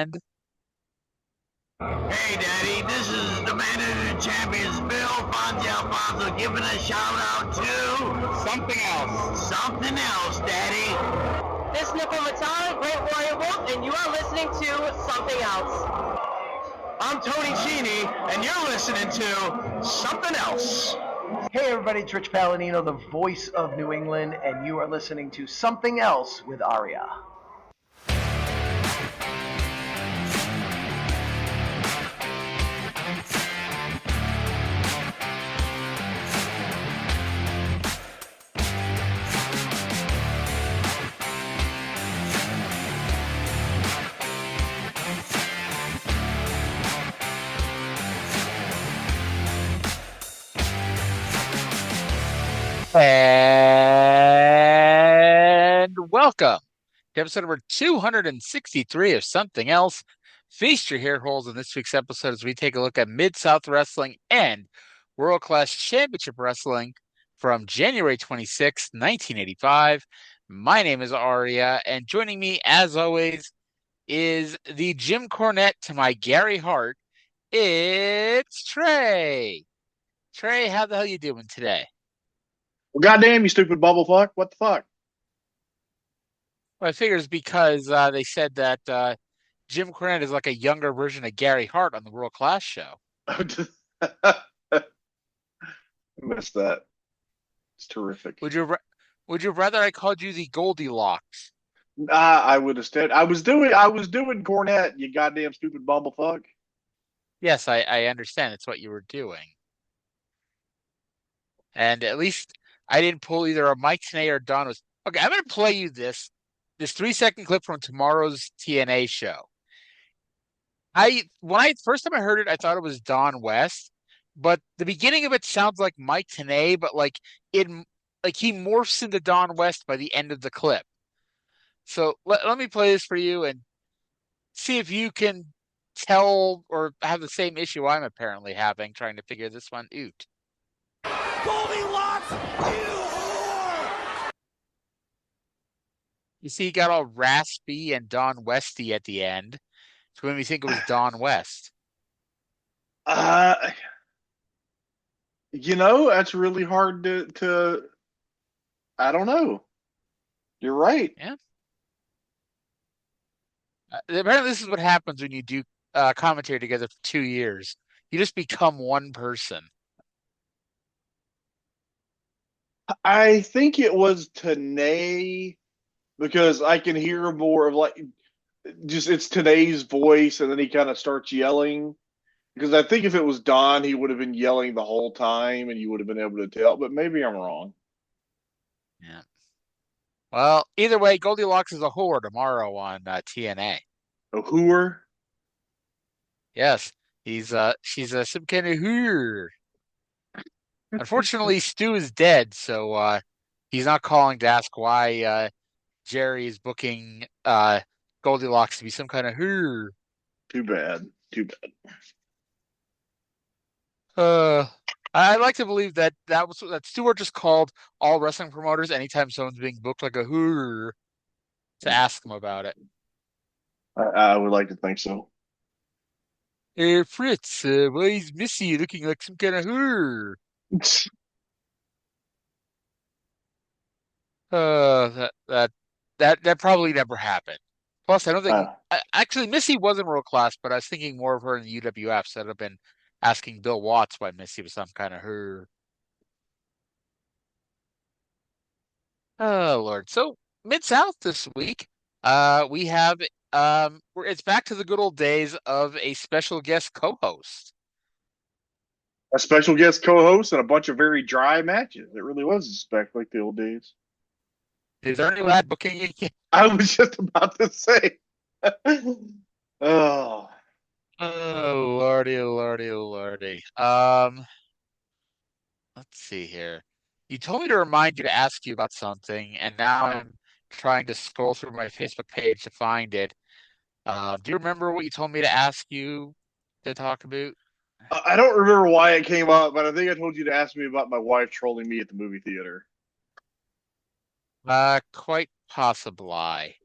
and... Hey, Daddy, this is the man of the champions, Bill Fonzie Alfonso, giving a shout-out to... Something else. Something else, Daddy. This is Nickel Matara, Great Warrior Wolf, and you are listening to Something Else. I'm Tony Cini, and you're listening to Something Else. Hey everybody, it's Rich Palladino, the voice of New England, and you are listening to Something Else with Arya. And welcome to episode number 263 of Something Else. Feast your hair holes in this week's episode as we take a look at Mid-South Wrestling and World Class Championship Wrestling from January 26, 1985. My name is Arya, and joining me, as always, is the Jim Cornette to my Gary Hart. It's Trae. Trae, how the hell you doing today? Well, goddamn, you stupid bubble fuck. What the fuck? Well, I figure it's because they said that Jim Cornette is like a younger version of Gary Hart on the World Class show. I missed that. It's terrific. Would you rather I called you the Goldilocks? I would have said I was doing Cornette, you goddamn stupid bubble fuck. Yes, I understand. It's what you were doing. And at least I didn't pull either a Mike Tenay or Don was. Okay, I'm going to play you this 3-second clip from tomorrow's TNA show. First time I heard it, I thought it was Don West, but the beginning of it sounds like Mike Tenay, but like he morphs into Don West by the end of the clip. So let me play this for you and see if you can tell or have the same issue I'm apparently having trying to figure this one out. Goldilocks, you whore! You see, he got all raspy and Don Westy at the end. So when we think it was Don West. That's really hard to I don't know. You're right. Yeah. Apparently this is what happens when you do commentary together for 2 years. You just become one person. I think it was Tenay because I can hear more of it's Tenay's voice, and then he kind of starts yelling. Because I think if it was Don, he would have been yelling the whole time, and you would have been able to tell. But maybe I'm wrong. Yeah. Well, either way, Goldilocks is a whore tomorrow on TNA. A whore? Yes, she's some kind of whore. Unfortunately, Stu is dead, so he's not calling to ask why Jerry is booking Goldilocks to be some kind of whore. Too bad. I'd like to believe that Stewart just called all wrestling promoters anytime someone's being booked like a whore to ask them about it. I would like to think so. Hey, Fritz, why is Missy looking like some kind of whore? That probably never happened. Plus, I don't think actually Missy wasn't world class, but I was thinking more of her in the UWF. So I'd have been asking Bill Watts why Missy was some kind of her. Oh Lord! So Mid-South this week, we have it's back to the good old days of a special guest co-host. A special guest co-host and a bunch of very dry matches. It really was like the old days. Is there any lad booking again? I was just about to say. Oh. Oh, lordy. Let's see here. You told me to remind you to ask you about something, and now I'm trying to scroll through my Facebook page to find it. Do you remember what you told me to ask you to talk about? I don't remember why it came up, but I think I told you to ask me about my wife trolling me at the movie theater. Quite possibly.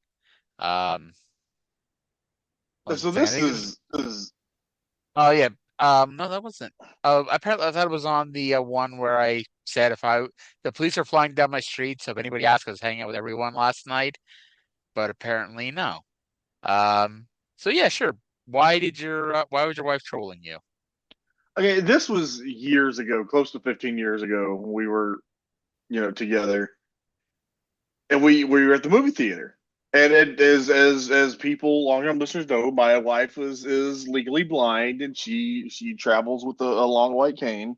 So Second. this is Oh yeah. No, that wasn't. Apparently, I thought it was on the one where I said the police are flying down my street, so if anybody asks, I was hanging out with everyone last night. But apparently, no. So yeah, sure. Why was your wife trolling you? okay. This was years ago, close to 15 years ago, when we were, together, and we were at the movie theater. And it is as people long-term listeners know, my wife is legally blind, and she travels with a long white cane.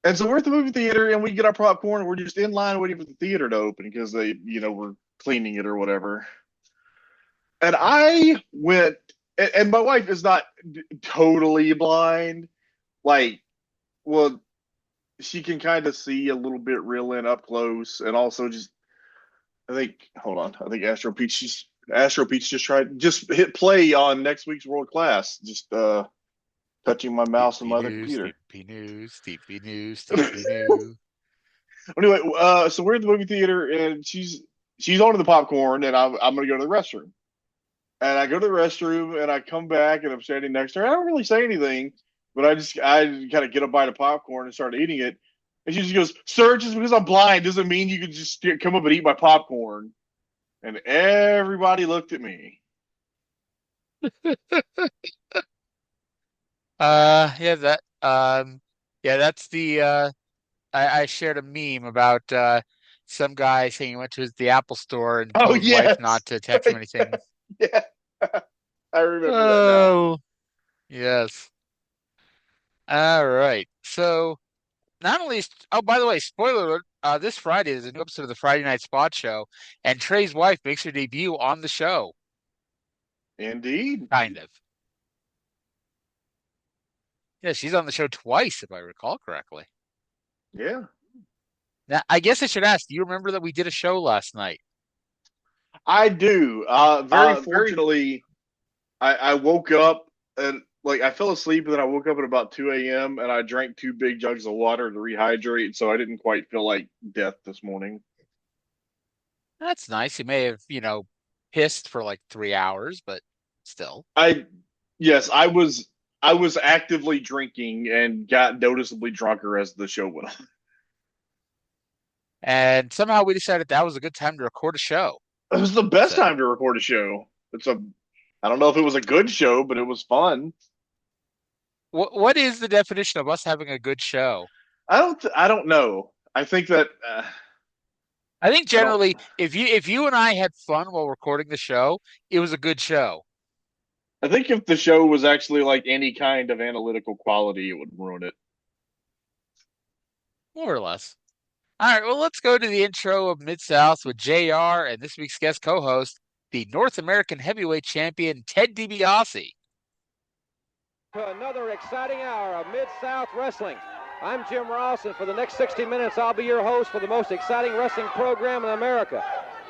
And so we're at the movie theater, and we get our popcorn, and we're just in line waiting for the theater to open because they, were cleaning it or whatever. And I went, and my wife is not totally blind, like, well, she can kind of see a little bit real in up close, and also just hold on. I think Astro Peach just hit play on next week's World Class. Just touching my mouse on my other computer. Steepy news. Anyway, so we're in the movie theater, and she's on to the popcorn, and I'm gonna go to the restroom. And I go to the restroom, and I come back, and I'm standing next to her. I don't really say anything, but I kind of get a bite of popcorn and start eating it. And she just goes, "Sir, just because I'm blind doesn't mean you can just come up and eat my popcorn." And everybody looked at me. That's the I shared a meme about some guy saying he went to the Apple store and told his wife not to text him anything. Yeah. I remember that now. Oh, yes. All right. So not only, by the way, spoiler alert, this Friday is a new episode of the Friday Night Spot Show, and Trey's wife makes her debut on the show. Indeed. Kind of. Yeah, she's on the show twice, if I recall correctly. Yeah. Now, I guess I should ask, do you remember that we did a show last night? I do. Very fortunately, I woke up and I fell asleep, and then I woke up at about 2 a.m. and I drank 2 big jugs of water to rehydrate, so I didn't quite feel like death this morning. That's nice. You may have, pissed for like 3 hours, but still. Yes, I was actively drinking and got noticeably drunker as the show went on. And somehow we decided that was a good time to record a show. It was the best time to record a show. I don't know if it was a good show, but it was fun. What is the definition of us having a good show? I don't know. I think that I think generally, if you and I had fun while recording the show, it was a good show. I think if the show was actually like any kind of analytical quality, it would ruin it. More or less. All right, well, let's go to the intro of Mid-South with JR and this week's guest co-host, the North American Heavyweight Champion, Ted DiBiase. To another exciting hour of Mid-South Wrestling. I'm Jim Ross, and for the next 60 minutes, I'll be your host for the most exciting wrestling program in America.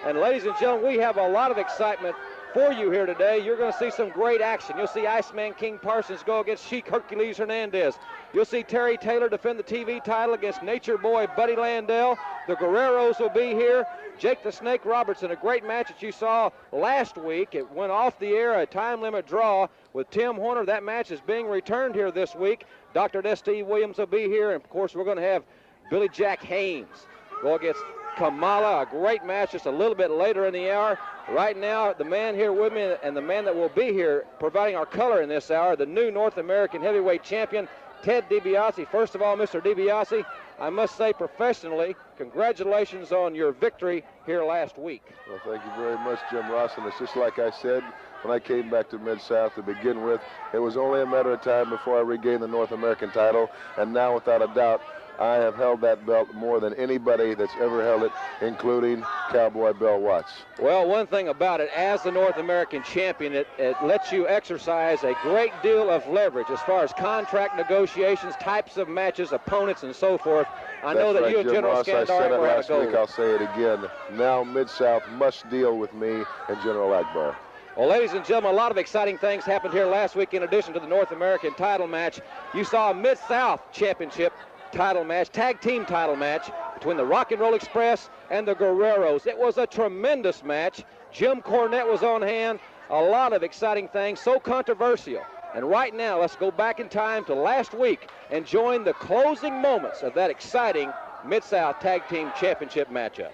And ladies and gentlemen, we have a lot of excitement for you here today. You're going to see some great action. You'll see Iceman King Parsons go against Sheik Hercules Hernandez. You'll see Terry Taylor defend the TV title against Nature Boy Buddy Landell. The Guerreros will be here. Jake the Snake Robertson, a great match that you saw last week. It went off the air, a time limit draw with Tim Horner. That match is being returned here this week. Dr. Steve Williams will be here. And, of course, we're going to have Billy Jack Haynes go against Kamala, a great match just a little bit later in the hour. Right now, the man here with me and the man that will be here providing our color in this hour, the new North American Heavyweight Champion, Ted DiBiase. First of all, Mr. DiBiase, I must say professionally, congratulations on your victory here last week. Well, thank you very much, Jim Ross. And it's just like I said when I came back to Mid-South to begin with, it was only a matter of time before I regained the North American title. And now, without a doubt, I have held that belt more than anybody that's ever held it, including Cowboy Bill Watts. Well, one thing about it, as the North American champion, it lets you exercise a great deal of leverage as far as contract negotiations, types of matches, opponents, and so forth. I know that right, you and General Ross, I said it Skandar last week, I'll say it again. Now Mid-South must deal with me and General Akbar. Well, ladies and gentlemen, a lot of exciting things happened here last week in addition to the North American title match. You saw a Mid-South championship title match, tag team title match between the Rock and Roll Express and the Guerreros. It was a tremendous match. Jim Cornette was on hand. A lot of exciting things, so controversial. And right now, let's go back in time to last week and join the closing moments of that exciting Mid-South Tag Team Championship matchup.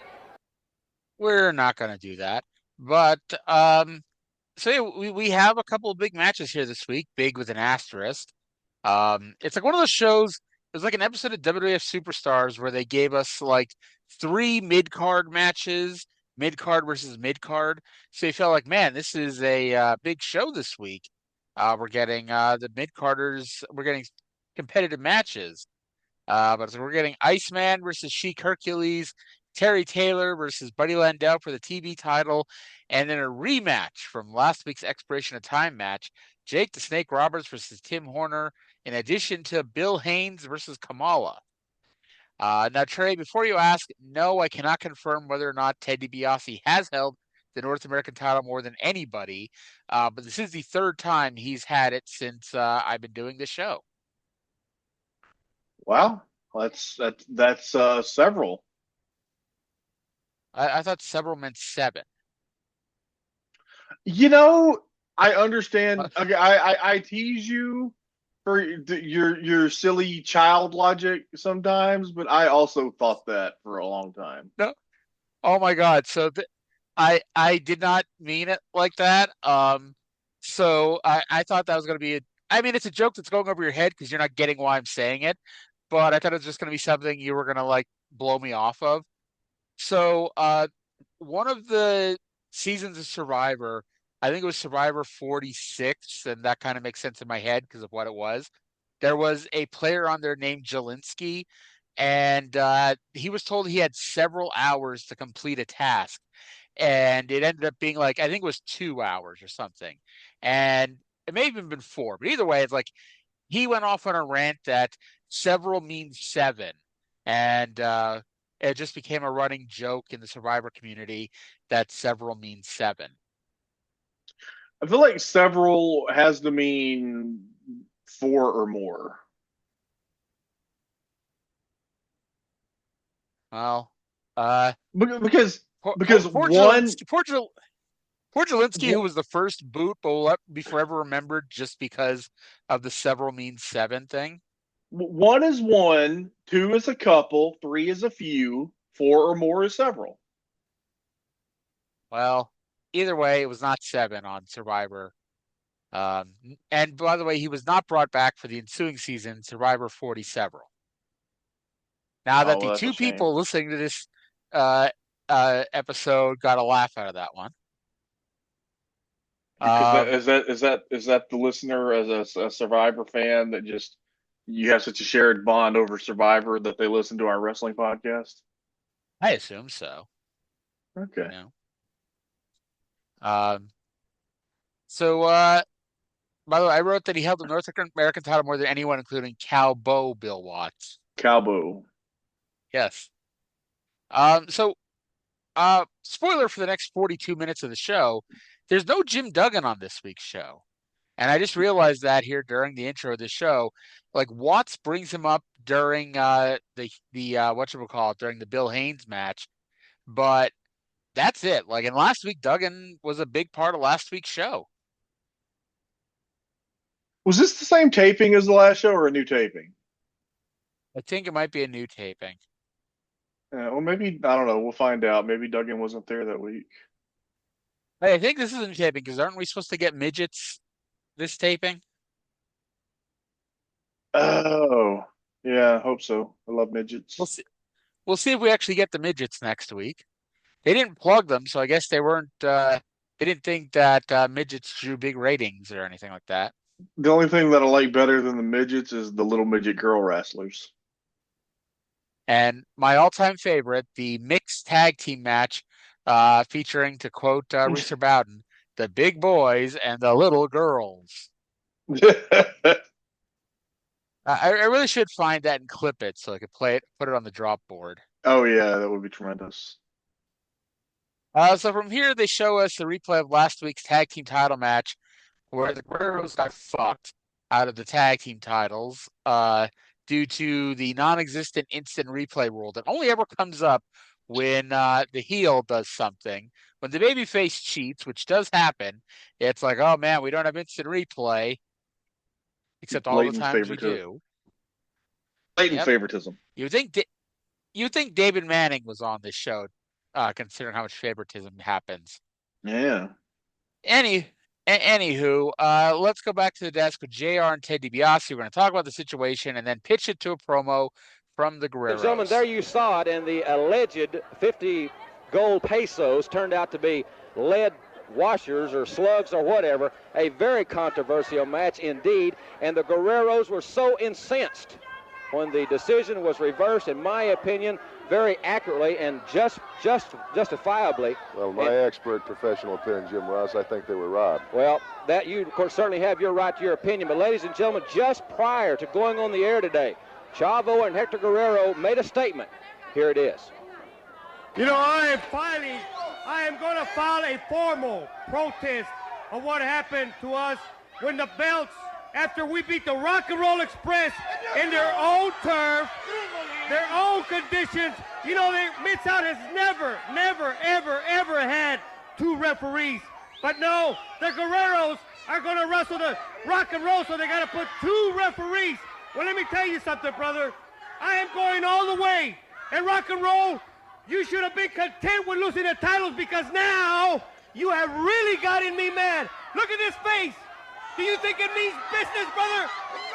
We're not going to do that. But, so yeah, we have a couple of big matches here this week, big with an asterisk. It's like one of those shows, it was like an episode of WWF Superstars where they gave us like 3 mid-card matches, mid-card versus mid-card. So you felt like, man, this is a big show this week. We're getting the mid-carders, we're getting competitive matches. But we're getting Iceman versus Sheik Hercules, Terry Taylor versus Buddy Landell for the TV title, and then a rematch from last week's Expiration of Time match, Jake the Snake Roberts versus Tim Horner, in addition to Bill Haynes versus Kamala. Now, Trey, before you ask, no, I cannot confirm whether or not Ted DiBiase has held the North American title more than anybody, but this is the 3rd time he's had it since I've been doing this show. Wow, that's several. I thought several meant 7. You know, I understand. Okay, I tease you for your silly child logic sometimes, but I also thought that for a long time. No. Oh my God. So I did not mean it like that. So I thought that was going to be I mean, it's a joke that's going over your head because you're not getting why I'm saying it, but I thought it was just going to be something you were going to like blow me off of. So, one of the seasons of Survivor, I think it was Survivor 46, and that kind of makes sense in my head because of what it was. There was a player on there named Jelinsky, and he was told he had several hours to complete a task. And it ended up being like, I think it was 2 hours or something. And it may have even been 4, but either way, it's like he went off on a rant that several means 7. And it just became a running joke in the Survivor community that several means 7. I feel like several has to mean 4 or more. Well, because poor one Jelinsky, poor Jelinsky, who was the first boot, but will be forever remembered just because of the several means 7 thing. 1 is 1, 2 is a couple, 3 is a few, 4 or more is several. Well, either way, it was not 7 on Survivor. And by the way, he was not brought back for the ensuing season, Survivor 40 several. Now that the 2 people listening to this episode got a laugh out of that one. Is that the listener as a Survivor fan that just you have such a shared bond over Survivor that they listen to our wrestling podcast? I assume so. Okay. You know? So by the way, I wrote that he held the North American title more than anyone, including Cowboy Bill Watts. Cowboy. Yes. So spoiler for the next 42 minutes of the show, there's no Jim Duggan on this week's show. And I just realized that here during the intro of the show, like Watts brings him up during the whatchamacallit, during the Bill Haynes match, but that's it. Like, and last week Duggan was a big part of last week's show. Was this the same taping as the last show or a new taping? I think it might be a new taping. Well, maybe, I don't know. We'll find out. Maybe Duggan wasn't there that week. Hey, I think this is a new taping because aren't we supposed to get midgets this taping? Oh, yeah, I hope so. I love midgets. We'll see if we actually get the midgets next week. They didn't plug them, so I guess they weren't. They didn't think that midgets drew big ratings or anything like that. The only thing that I like better than the midgets is the little midget girl wrestlers. And my all-time favorite, the mixed tag team match, featuring, to quote Reeser Bowden, the big boys and the little girls. I really should find that and clip it so I could play it, put it on the drop board. Oh yeah, that would be tremendous. So from here, they show us the replay of last week's tag team title match, where the Guerreros got fucked out of the tag team titles due to the non-existent instant replay rule that only ever comes up when the heel does something, when the babyface cheats, which does happen, it's like, oh man, we don't have instant replay, except all the Blatant times we favoritism. do. Blatant Yep. favoritism. You think David Manning was on this show, considering how much favoritism happens. Yeah. Anywho, let's go back to the desk with JR and Ted DiBiase. We're going to talk about the situation and then pitch it to a promo from the Guerreros. Gentlemen, there you saw it, and the alleged 50 gold pesos turned out to be lead washers or slugs or whatever. A very controversial match indeed, and the Guerreros were so incensed when the decision was reversed, in my opinion, very accurately and justifiably. Well, my expert professional opinion, Jim Ross, I think they were robbed. Well, that you, of course, certainly have your right to your opinion. But, ladies and gentlemen, just prior to going on the air today, Chavo and Hector Guerrero made a statement. Here it is. You know, I am going to file a formal protest of what happened to us when the belts, after we beat the Rock and Roll Express in their own turf, their own conditions. You know, Mid-South has never, ever had two referees. But no, the Guerreros are going to wrestle the Rock and Roll, so they got to put two referees. Well, let me tell you something, brother. I am going all the way. And Rock and Roll, you should have been content with losing the titles, because now you have really gotten me mad. Look at this face. Do you think it means business, brother?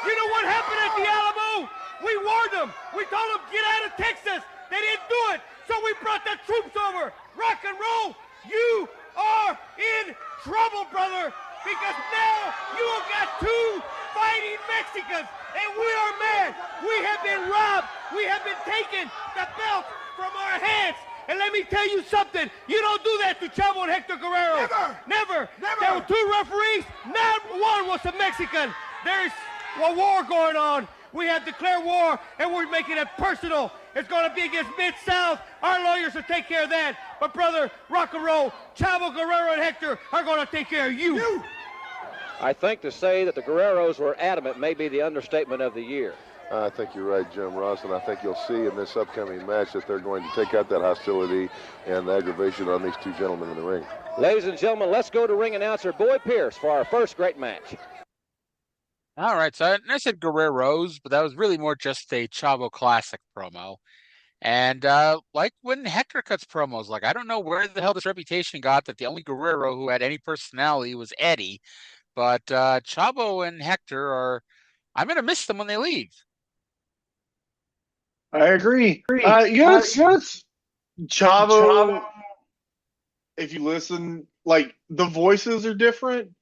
You know what happened at the Alamo? We warned them. We told them, get out of Texas. They didn't do it. So we brought the troops over. Rock and Roll, you are in trouble, brother, because now you have got two fighting Mexicans, and we are mad. We have been robbed. We have been taken the belt from our hands. And let me tell you something. You don't do that to Chavo and Hector Guerrero. Never. There were two referees. Not one was a Mexican. There's a war going on. We have declared war, and we're making it personal. It's going to be against Mid-South. Our lawyers will take care of that. But, brother, Rock and Roll, Chavo, Guerrero, and Hector are going to take care of you. I think to say that the Guerreros were adamant may be the understatement of the year. I think you're right, Jim Ross, and I think you'll see in this upcoming match that they're going to take out that hostility and aggravation on these two gentlemen in the ring. Ladies and gentlemen, let's go to ring announcer Boyd Pierce for our first great match. All right, so I said Guerreros, but that was really more just a Chavo Classic promo. And like when Hector cuts promos, like I don't know where the hell this reputation got that the only Guerrero who had any personality was Eddie, but Chavo and Hector are, I'm going to miss them when they leave. I agree. Yes. Chavo, if you listen, like the voices are different,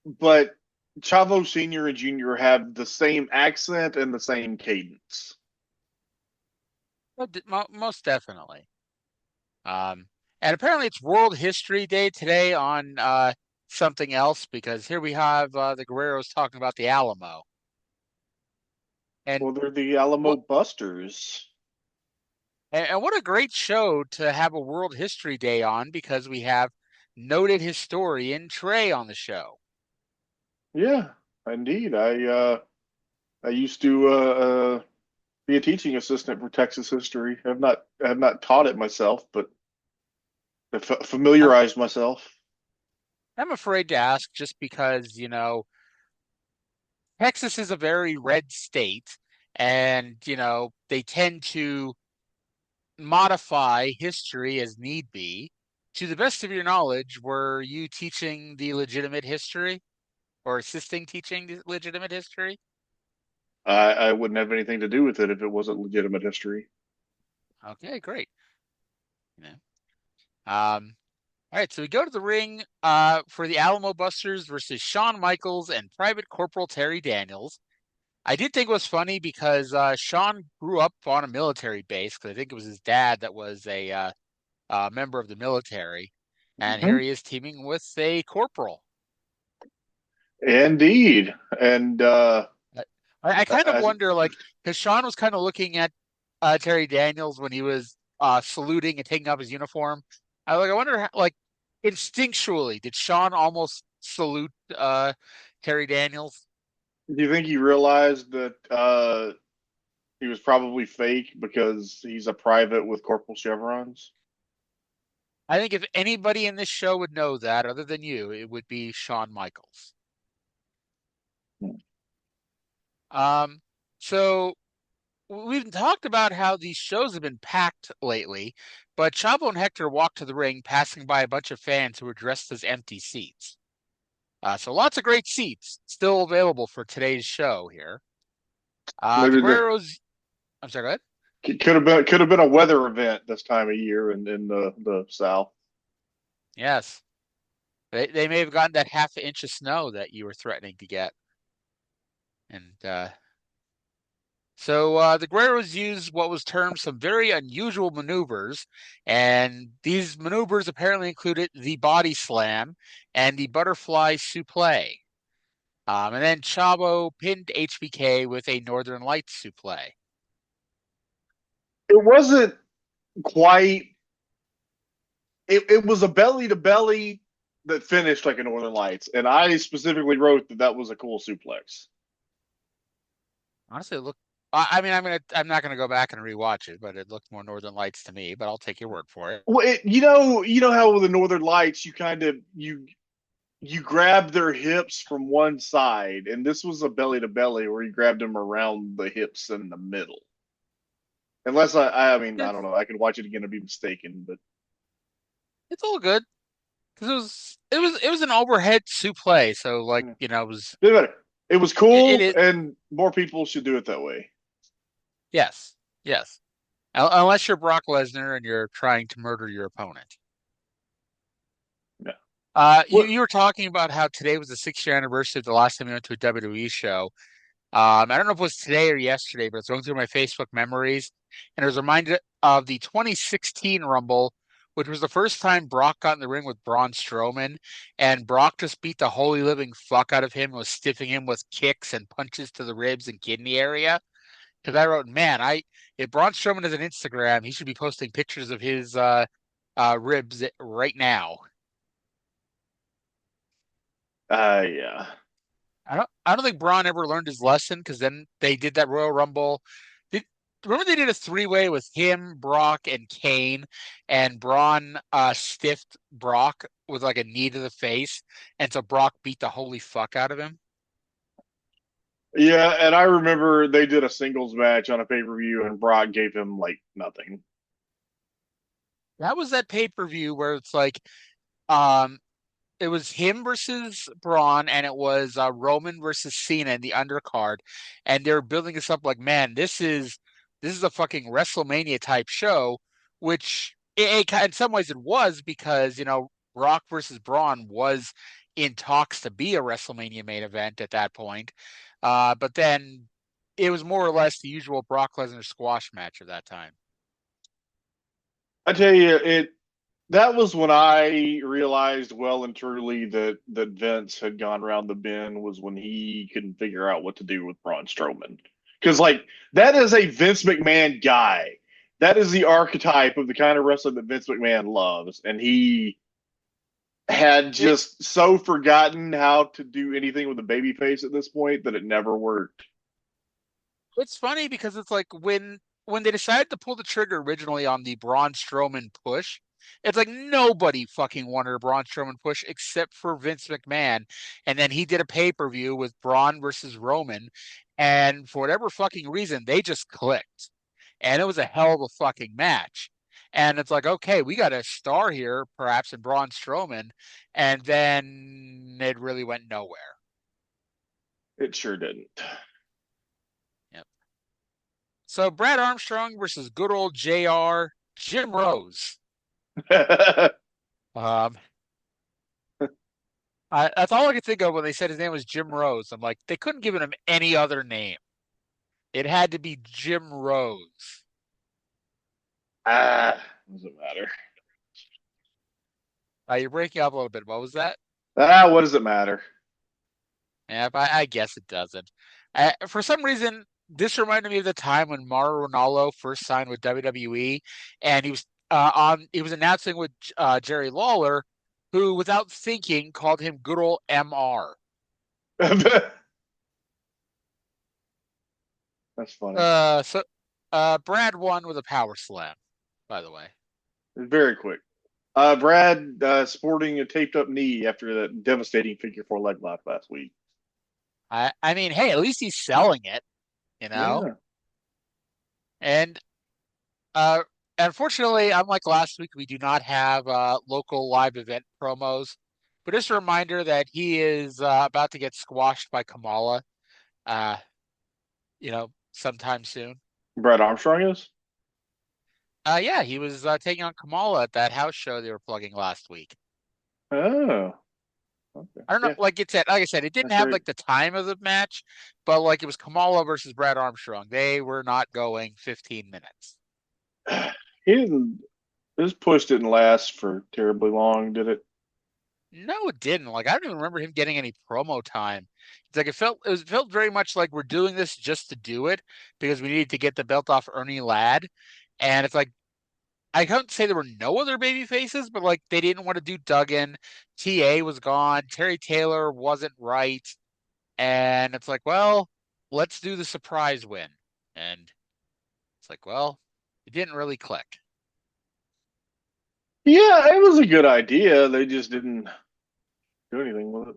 but Chavo Sr. and Jr. have the same accent and the same cadence. Most definitely. And apparently it's World History Day today on something else, because here we have the Guerreros talking about the Alamo. And well, they're the Alamo Busters. And what a great show to have a World History Day on, because we have noted historian Trae on the show. Yeah, indeed. I used to be a teaching assistant for Texas history. I have not taught it myself, but I familiarized myself. I'm afraid to ask, just because, you know, Texas is a very red state, and, you know, they tend to modify history as need be. To the best of your knowledge, were you teaching the legitimate history or assisting teaching the legitimate history? I wouldn't have anything to do with it if it wasn't legitimate history. Okay, great. All right, so we go to the ring for the Alamo Busters versus Shawn Michaels and Private Corporal Terry Daniels. I did think it was funny because Shawn grew up on a military base, because I think it was his dad that was a member of the military. And here he is teaming with a corporal. Indeed. And I kind of wonder, like, because Shawn was kind of looking at Terry Daniels when he was saluting and taking off his uniform. I wonder, like, instinctually, did Shawn almost salute Terry Daniels? do you think he realized that he was probably fake because he's a private with corporal chevrons? I think if anybody in this show would know that, other than you, it would be Shawn Michaels. Um, so we've talked about how these shows have been packed lately, but Chavo and Hector walked to the ring, passing by a bunch of fans who were dressed as empty seats. So lots of great seats still available for today's show here. The Maybe Guerreros. I'm sorry, go ahead. could have been a weather event this time of year in the South. Yes. They may have gotten that half inch of snow that you were threatening to get. And so the Guerreros used what was termed some very unusual maneuvers, and these maneuvers apparently included the body slam and the butterfly suplex. And then Chavo pinned HBK with a Northern Lights suplex. It wasn't quite. It was a belly to belly that finished like a Northern Lights, and I specifically wrote that was a cool suplex. Honestly, it looked. I mean, I'm not gonna go back and rewatch it, but it looked more Northern Lights to me. But I'll take your word for it. Well, you know how with the Northern Lights, you kind of you grab their hips from one side, and this was a belly to belly where you grabbed them around the hips in the middle. Unless I mean, I don't know. I could watch it again and be mistaken, but It's all good because it was an overhead suplex, so like it was. it was cool, It is. and more people should do it that way. Yes, yes. Unless you're Brock Lesnar and you're trying to murder your opponent. Yeah. You were talking about how today was the 6-year anniversary of the last time you went to a WWE show. I don't know if it was today or yesterday, but I was going through my Facebook memories, and I was reminded of the 2016 Rumble, which was the first time Brock got in the ring with Braun Strowman, and Brock just beat the holy living fuck out of him and was stiffing him with kicks and punches to the ribs and kidney area. Because I wrote, man, if Braun Strowman has an Instagram, he should be posting pictures of his ribs right now. Yeah. I don't think Braun ever learned his lesson because then they did that Royal Rumble. Remember they did a 3-way with him, Brock, and Kane, and Braun stiffed Brock with like a knee to the face, and so Brock beat the holy fuck out of him. Yeah, and I remember they did a singles match on a pay-per-view, and Brock gave him like nothing. That was that pay-per-view where it's like, um, it was him versus Braun, and it was Roman versus Cena in the undercard, and they were building this up like, man, this is a fucking WrestleMania type show, which in some ways it was because Brock versus Braun was in talks to be a WrestleMania main event at that point, but then it was more or less the usual Brock Lesnar squash match of that time. I tell you, that was when I realized well and truly that Vince had gone around the bend was when he couldn't figure out what to do with Braun Strowman. Because like that is a Vince McMahon guy. That is the archetype of the kind of wrestler that Vince McMahon loves. And he had just so forgotten how to do anything with a baby face at this point that it never worked. It's funny because it's like when they decided to pull the trigger originally on the Braun Strowman push, it's like nobody fucking wanted a Braun Strowman push except for Vince McMahon. And then he did a pay-per-view with Braun versus Roman. And for whatever fucking reason, they just clicked. And it was a hell of a fucking match. And it's like, okay, we got a star here, perhaps in Braun Strowman. And then it really went nowhere. It sure didn't. Yep. So Brad Armstrong versus good old JR, Jim Rose. That's all I could think of when they said his name was Jim Rose. I'm like, they couldn't give him any other name. It had to be Jim Rose. Doesn't matter. You're breaking up a little bit. What was that? What does it matter? Yeah, I guess it doesn't. For some reason, this reminded me of the time when Mauro Ranallo first signed with WWE, and he was announcing with Jerry Lawler, who, without thinking, called him good old MR. That's funny. So Brad won with a power slam, by the way. Very quick. Brad sporting a taped up knee after that devastating figure four leg lock last week. I mean, hey, at least he's selling it, you know? Yeah. And uh unfortunately, unlike last week, we do not have local live event promos. But just a reminder that he is about to get squashed by Kamala, uh, sometime soon. Brad Armstrong is? Yeah, he was taking on Kamala at that house show they were plugging last week. Oh. Okay. I don't know, Yeah. like I said, it didn't That's have right. like the time of the match, but like it was Kamala versus Brad Armstrong. They were not going 15 minutes. He didn't. His push didn't last for terribly long, did it? No, it didn't. Like I don't even remember him getting any promo time. It's like it felt very much like we're doing this just to do it because we needed to get the belt off Ernie Ladd. And it's like I can't say there were no other baby faces, but like they didn't want to do Duggan. TA was gone. Terry Taylor wasn't right. And it's like, well, let's do the surprise win. And it's like, well, it didn't really click. Yeah, it was a good idea. They just didn't do anything with it.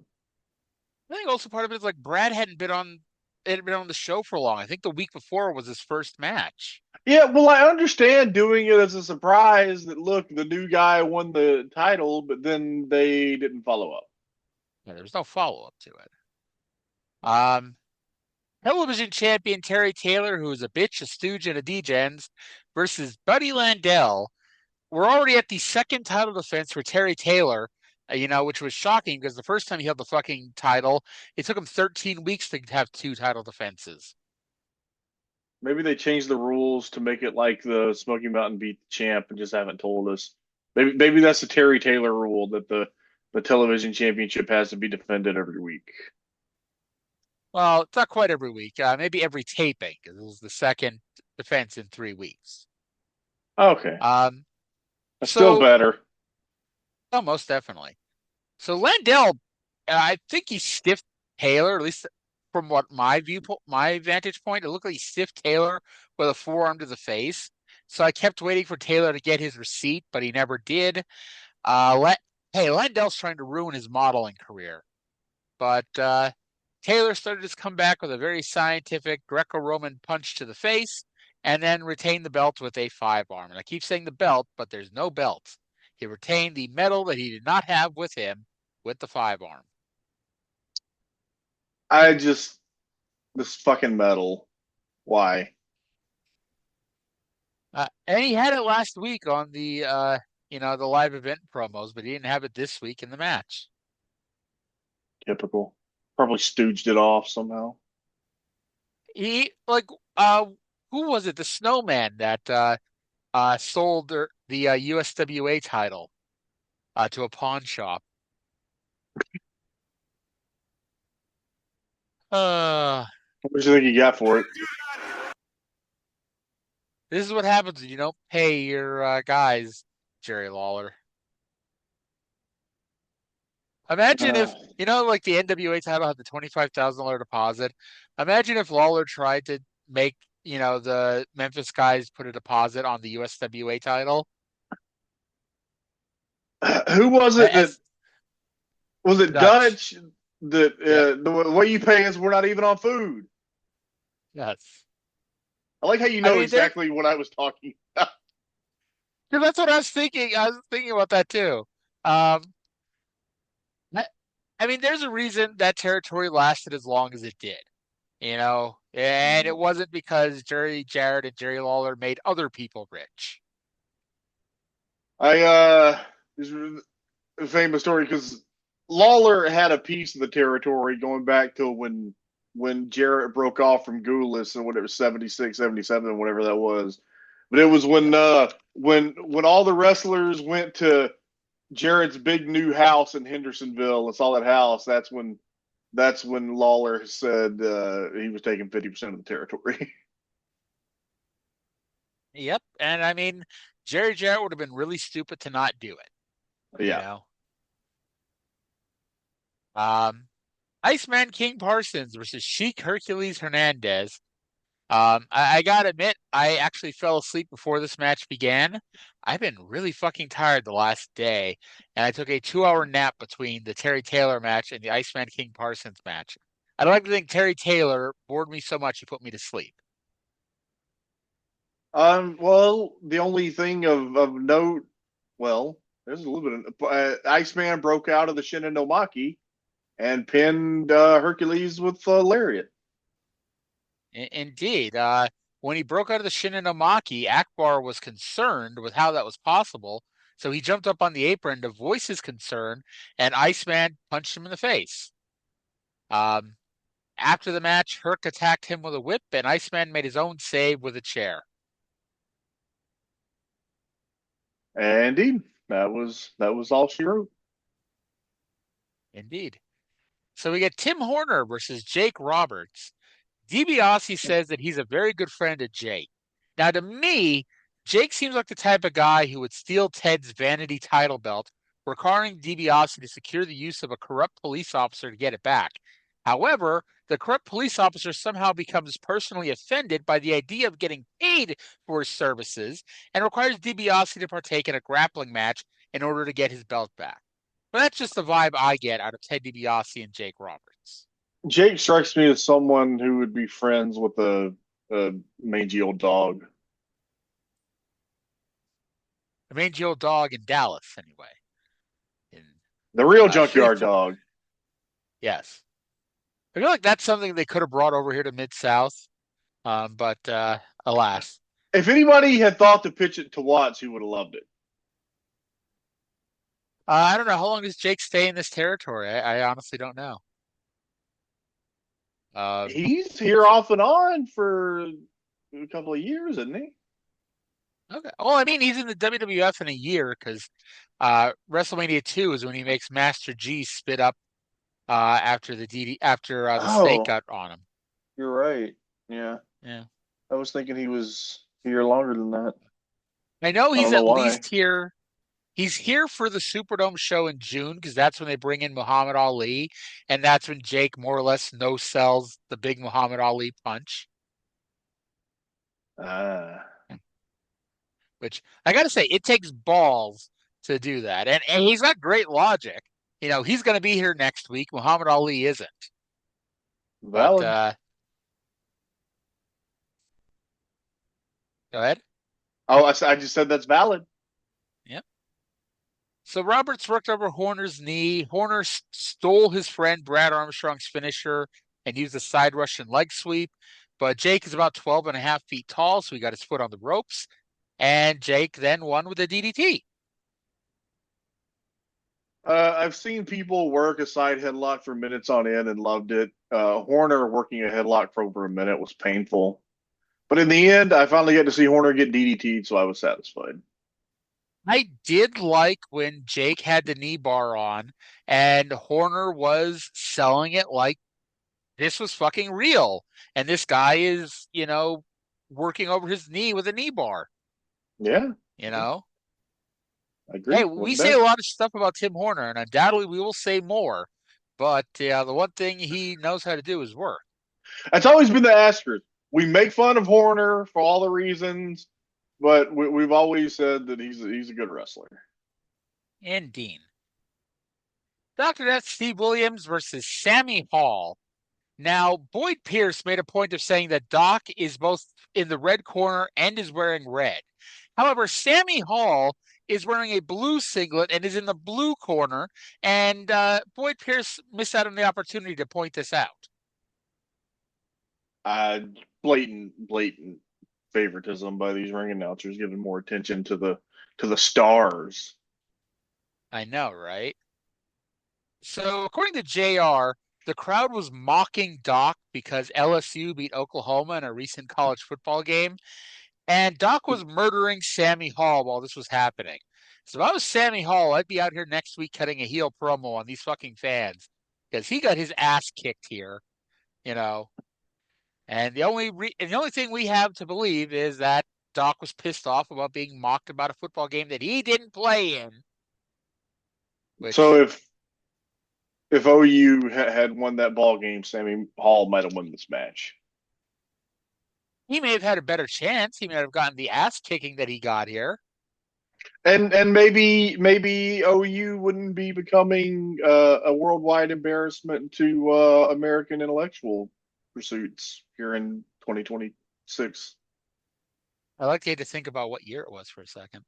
I think also part of it is like Brad hadn't been on the show for long. I think the week before was his first match. Yeah, well, I understand doing it as a surprise that look, the new guy won the title, but then they didn't follow up. Yeah, there was no follow up to it. Um, Television champion Terry Taylor, who is a bitch, a stooge, and a degens, versus Buddy Landell. We're already at the second title defense for Terry Taylor, which was shocking because the first time he held the fucking title, it took him 13 weeks to have two title defenses. Maybe they changed the rules to make it like the Smoky Mountain beat the champ and just haven't told us. Maybe that's the Terry Taylor rule that the television championship has to be defended every week. Well, it's not quite every week. Maybe every taping because it was the second defense in 3 weeks. Okay, Um, that's so still better. oh, most definitely. So Landell, I think he stiffed Taylor, at least from what my vantage point. It looked like he stiffed Taylor with a forearm to the face. So I kept waiting for Taylor to get his receipt, but he never did. Landell's trying to ruin his modeling career, but Taylor started his comeback with a very scientific Greco-Roman punch to the face, and then retained the belt with a 5-arm. And I keep saying the belt, but there's no belt. He retained the medal that he did not have with him with the 5-arm. This fucking metal. Why? And he had it last week on the live event promos, but he didn't have it this week in the match. Typical. Probably stooged it off somehow. He who was it? The Snowman that sold the USWA title to a pawn shop. What do you think you got for it? This is what happens when you don't pay your guys, Jerry Lawler. Imagine if, like the NWA title had the $25,000 deposit. Imagine if Lawler tried to make, the Memphis guys put a deposit on the USWA title. Who was it that was it Dutch that the way you pay us, we're not even on food? Yes. I like how you know exactly what I was talking about. Yeah, that's what I was thinking. I was thinking about that too. There's a reason that territory lasted as long as it did, and it wasn't because Jerry Jarrett and Jerry Lawler made other people rich. This is a famous story because Lawler had a piece of the territory going back to when Jarrett broke off from Goulas and whatever 76, 77, whatever that was. But it was when all the wrestlers went to Jarrett's big new house in Hendersonville and saw that house. That's when Lawler said he was taking 50% of the territory. Yep, and Jerry Jarrett would have been really stupid to not do it. Yeah. Iceman King Parsons versus Sheik Hercules Hernandez. I gotta admit, I actually fell asleep before this match began. I've been really fucking tired the last day, and I took a 2-hour nap between the Terry Taylor match and the Iceman King Parsons match. I'd like to think Terry Taylor bored me so much he put me to sleep. Well, the only thing of note, well, there's a little bit of Iceman broke out of the Shinnomaki and pinned Hercules with lariat. Indeed. When he broke out of the Shinnomaki, Akbar was concerned with how that was possible, so he jumped up on the apron to voice his concern, and Iceman punched him in the face. After the match, Herc attacked him with a whip, and Iceman made his own save with a chair. Indeed, that was all she wrote. Indeed. So we get Tim Horner versus Jake Roberts. DiBiase says that he's a very good friend of Jake. Now, to me, Jake seems like the type of guy who would steal Ted's vanity title belt, requiring DiBiase to secure the use of a corrupt police officer to get it back. However, the corrupt police officer somehow becomes personally offended by the idea of getting paid for his services and requires DiBiase to partake in a grappling match in order to get his belt back. But that's just the vibe I get out of Ted DiBiase and Jake Roberts. Jake strikes me as someone who would be friends with a mangy old dog. A mangy old dog in Dallas, anyway. The real junkyard dog. Yes. I feel like that's something they could have brought over here to Mid-South, but alas. If anybody had thought to pitch it to Watts, he would have loved it. I don't know. How long does Jake stay in this territory? I honestly don't know. He's here off and on for a couple of years, isn't he? Okay. Well, I mean, he's in the WWF in a year because WrestleMania 2 is when he makes Master G spit up after the snake got on him. You're right. Yeah. Yeah. I was thinking he was here longer than that. I know he's at least here. He's here for the Superdome show in June because that's when they bring in Muhammad Ali, and that's when Jake more or less no-sells the big Muhammad Ali punch. Which, I got to say, it takes balls to do that. And he's got great logic. You know, he's going to be here next week. Muhammad Ali isn't. Valid. But, go ahead. Oh, I just said that's valid. Yep. So Roberts worked over Horner's knee. Horner stole his friend Brad Armstrong's finisher and used a side Russian leg sweep. But Jake is about 12 and a half feet tall, so he got his foot on the ropes. And Jake then won with a DDT. I've seen people work a side headlock for minutes on end and loved it. Horner working a headlock for over a minute was painful. But in the end, I finally get to see Horner get DDT'd, so I was satisfied. I did like when Jake had the knee bar on and Horner was selling it like this was fucking real. And this guy is, you know, working over his knee with a knee bar. Yeah. You know? I agree. Hey, we say a lot of stuff about Tim Horner, and undoubtedly we will say more. But the one thing he knows how to do is work. It's always been the Astros. We make fun of Horner for all the reasons, but we've always said that he's a good wrestler. And Dean. Dr. Death Steve Williams versus Sammy Hall. Now, Boyd Pierce made a point of saying that Doc is both in the red corner and is wearing red. However, Sammy Hall is wearing a blue singlet and is in the blue corner, and Boyd Pierce missed out on the opportunity to point this out. Blatant favoritism by these ring announcers, giving more attention to the stars. I know, right? So, according to JR, the crowd was mocking Doc because LSU beat Oklahoma in a recent college football game, and Doc was murdering Sammy Hall while this was happening. So if I was Sammy Hall, I'd be out here next week cutting a heel promo on these fucking fans because he got his ass kicked here, you know. And the only thing we have to believe is that Doc was pissed off about being mocked about a football game that he didn't play in. So if OU had won that ball game, Sammy Hall might have won this match. he may have had a better chance. He may have gotten the ass kicking that he got here. And maybe OU wouldn't be becoming a worldwide embarrassment to American intellectual pursuits here in 2026. I like you to think about what year it was for a second.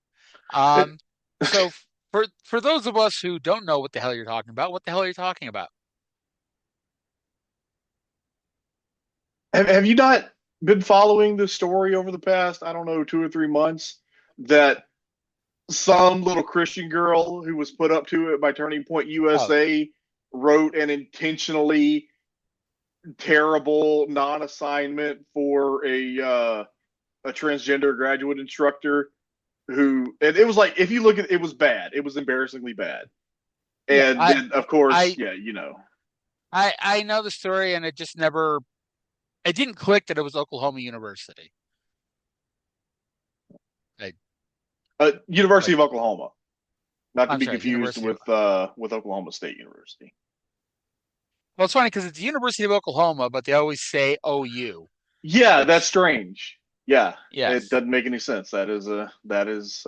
So for those of us who don't know what the hell you're talking about, what the hell are you talking about? Have you not been following the story over the past, I don't know, 2 or 3 months, that some little Christian girl who was put up to it by Turning Point USA wrote an intentionally terrible non-assignment for a transgender graduate instructor who, and it was like, if you look at it, was bad. It was embarrassingly bad. And then, of course, I know the story, and it just never, it didn't click that it was Oklahoma University. University of Oklahoma, not to I'm be sorry, confused University with Oklahoma State University. Well, it's funny because it's the University of Oklahoma, but they always say OU. Yeah, that's strange. Yeah, Yes. it doesn't make any sense. That is a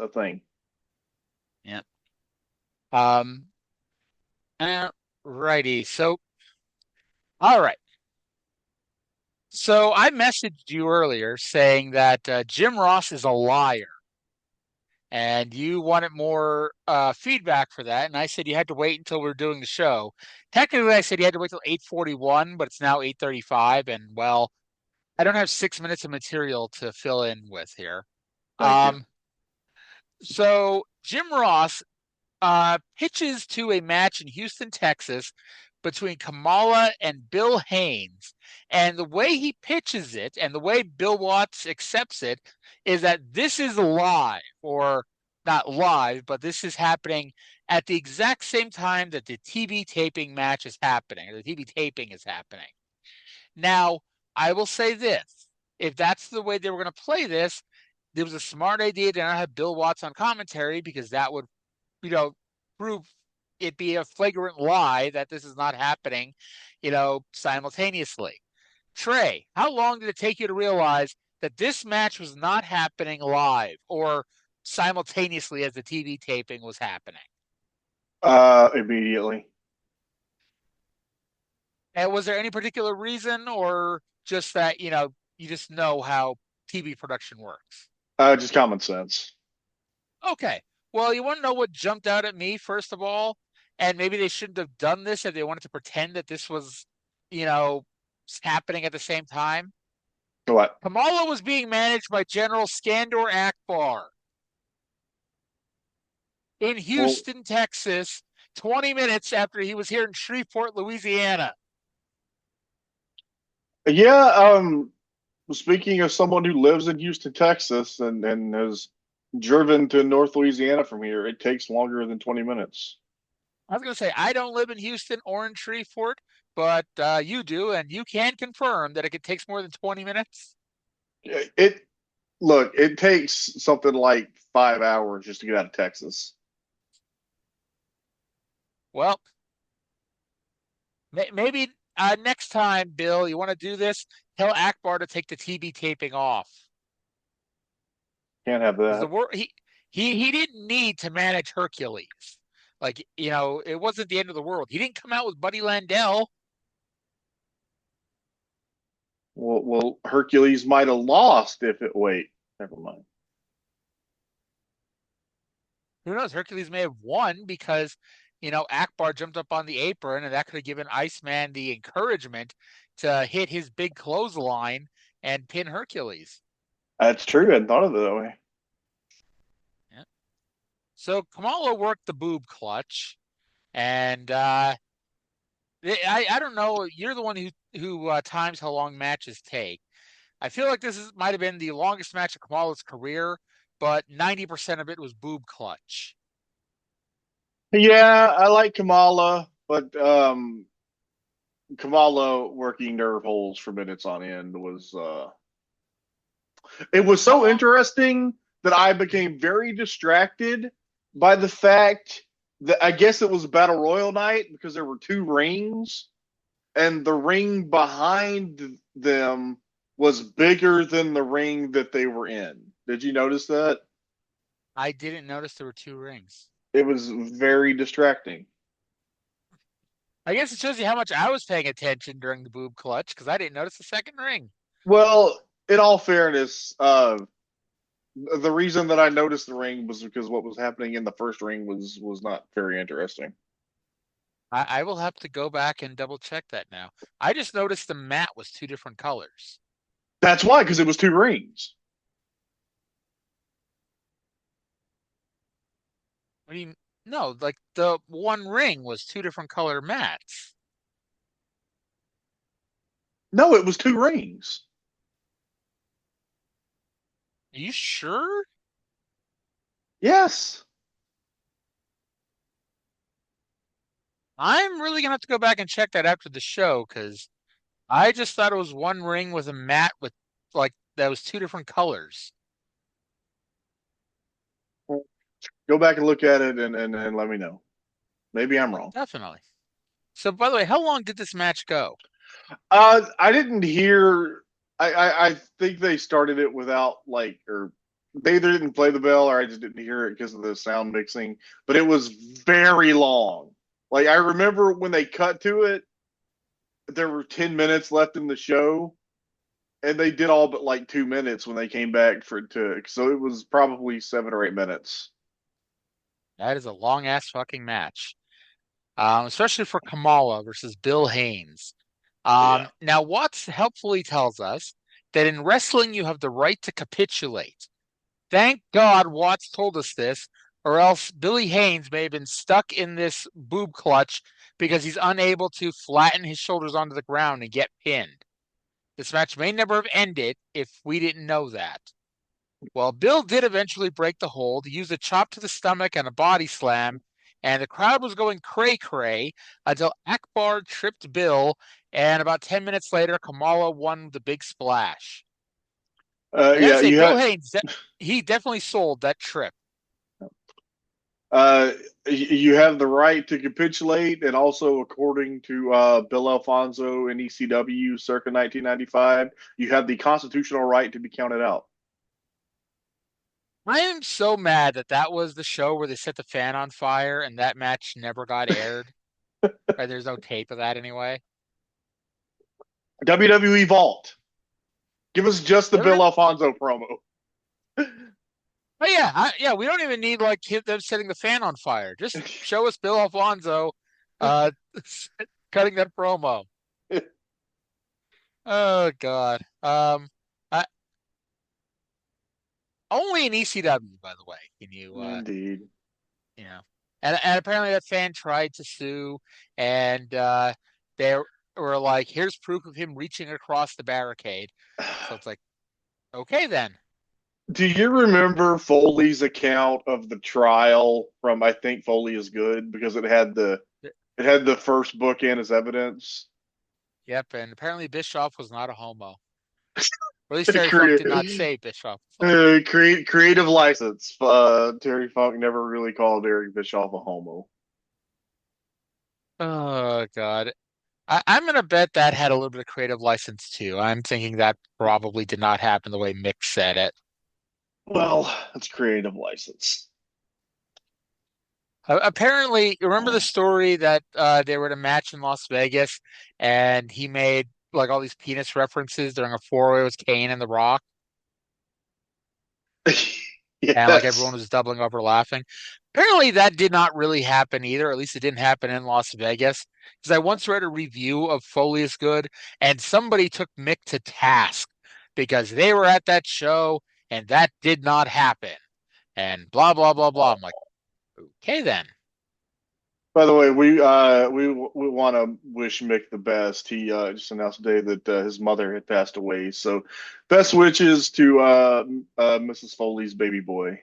thing. Yeah. Righty. So, all right. So I messaged you earlier saying that Jim Ross is a liar, and you wanted more feedback for that. And I said you had to wait until we were doing the show. Technically, I said you had to wait till 8:41, but it's now 8:35, and well, I don't have 6 minutes of material to fill in with here. Thank you. So Jim Ross pitches to a match in Houston, Texas, between Kamala and Bill Haynes. And the way he pitches it and the way Bill Watts accepts it is that this is live, or not live, but this is happening at the exact same time that the TV taping match is happening, or the TV taping is happening. Now, I will say this. If that's the way they were going to play this, it was a smart idea to not have Bill Watts on commentary, because that would, prove it be a flagrant lie that this is not happening, simultaneously. Trey, how long did it take you to realize that this match was not happening live or simultaneously as the TV taping was happening? Immediately. And was there any particular reason, or just that, you just know how TV production works? Just common sense. Okay. Well, you want to know what jumped out at me, first of all? And maybe they shouldn't have done this if they wanted to pretend that this was, happening at the same time. What? Kamala was being managed by General Skandor Akbar in Houston, Texas, 20 minutes after he was here in Shreveport, Louisiana. Yeah, speaking of someone who lives in Houston, Texas, and has driven to North Louisiana from here, it takes longer than 20 minutes. I was going to say, I don't live in Houston or in Shreveport, but you do, and you can confirm that it takes more than 20 minutes. It takes something like 5 hours just to get out of Texas. Well, maybe next time, Bill, you want to do this, tell Akbar to take the TV taping off. Can't have that. He didn't need to manage Hercules. It wasn't the end of the world. He didn't come out with Buddy Landell. Well, Hercules might have lost if it. Wait, never mind. Who knows? Hercules may have won because, Akbar jumped up on the apron, and that could have given Iceman the encouragement to hit his big clothesline and pin Hercules. That's true. I hadn't thought of it that way. Yeah. So Kamala worked the boob clutch, and I don't know. You're the one who times how long matches take. I feel like this might have been the longest match of Kamala's career, but 90% of it was boob clutch. Yeah, I like Kamala, but Kamala working nerve holes for minutes on end was it was so interesting that I became very distracted by the fact that I guess it was Battle Royal night because there were two rings, and the ring behind them was bigger than the ring that they were in. Did you notice that? I didn't notice there were two rings. It was very distracting. I guess it shows you how much I was paying attention during the boob clutch because I didn't notice the second ring. Well, in all fairness, the reason that I noticed the ring was because what was happening in the first ring was not very interesting. I will have to go back and double check that now. I just noticed the mat was two different colors. That's why, because it was two rings. What do you No, like the one ring was two different color mats. No, it was two rings. Are you sure? Yes. I'm really gonna have to go back and check that after the show because I just thought it was one ring with a mat with like that was two different colors. Go back and look at it and let me know. Maybe I'm wrong. Definitely. So, by the way, how long did this match go? I didn't hear. I think they started it without like, or they either didn't play the bell or I just didn't hear it because of the sound mixing. But it was very long. Like I remember when they cut to it, there were 10 minutes left in the show, and they did all but like 2 minutes when they came back so it was probably 7 or 8 minutes. That is a long ass fucking match, especially for Kamala versus Bill Haynes. Yeah. Now, Watts helpfully tells us that in wrestling you have the right to capitulate. Thank God Watts told us this, or else Billy Haynes may have been stuck in this boob clutch because he's unable to flatten his shoulders onto the ground and get pinned. This match may never have ended if we didn't know that. Well, Bill did eventually break the hold. He used a chop to the stomach and a body slam, and the crowd was going cray-cray until Akbar tripped Bill, and about 10 minutes later, Kamala won the big splash. I gotta say, Bill Haynes, he definitely sold that trip. You have the right to capitulate, and also according to Bill Alfonso in ECW circa 1995, you have the constitutional right to be counted out. I am so mad that that was the show where they set the fan on fire and that match never got aired. Right, there's no tape of that anyway. WWE Vault. Give us just the Bill Alfonso promo. Oh yeah, we don't even need like them setting the fan on fire. Just show us Bill Alfonso cutting that promo. Oh God. Only in ECW, by the way. Can you Indeed. You know. And apparently that fan tried to sue and they were like, here's proof of him reaching across the barricade. So it's like, okay then. Do you remember Foley's account of the trial from I Think Foley Is Good because it had the first book in as evidence? Yep, and apparently Bischoff was not a homo. Or at least Terry Funk did not say Bischoff. Creative license. Terry Funk never really called Eric Bischoff a homo. Oh God. I'm going to bet that had a little bit of creative license too. I'm thinking that probably did not happen the way Mick said it. Well, that's creative license. Apparently, remember the story that they were at a match in Las Vegas and he made like all these penis references during a four-way with Kane and The Rock? Yes. And like everyone was doubling over laughing. Apparently that did not really happen either. At least it didn't happen in Las Vegas. Because I once read a review of Foley Is Good and somebody took Mick to task because they were at that show and that did not happen. And blah, blah, blah, blah. I'm like, okay then. By the way, we want to wish Mick the best. He just announced today that his mother had passed away. So, best wishes to Mrs. Foley's baby boy.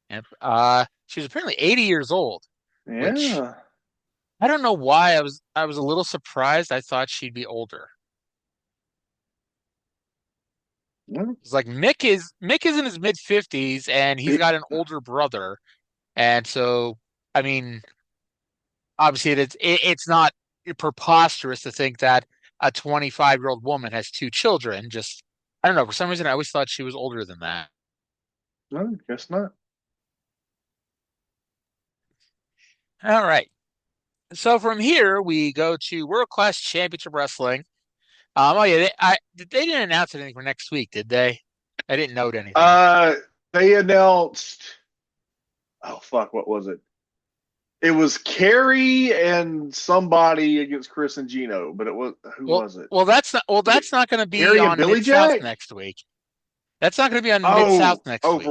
And she was apparently 80 years old. Yeah. Which I don't know why I was a little surprised. I thought she'd be older. It's like Mick is in his mid 50s and he's got an older brother. And so, I mean, obviously it's not preposterous to think that a 25-year-old woman has 2 children. Just, I don't know. For some reason, I always thought she was older than that. No, guess not. All right. So from here, we go to World Class Championship Wrestling. Oh yeah, they didn't announce anything for next week, did they? I didn't note anything. They announced. Oh fuck! What was it? It was Kerry and somebody against Chris and Gino, but it was was it? Well, that's not going to be Kerry and on Billy Mid-South Jack? next week. That's not going to be on Mid-South next week.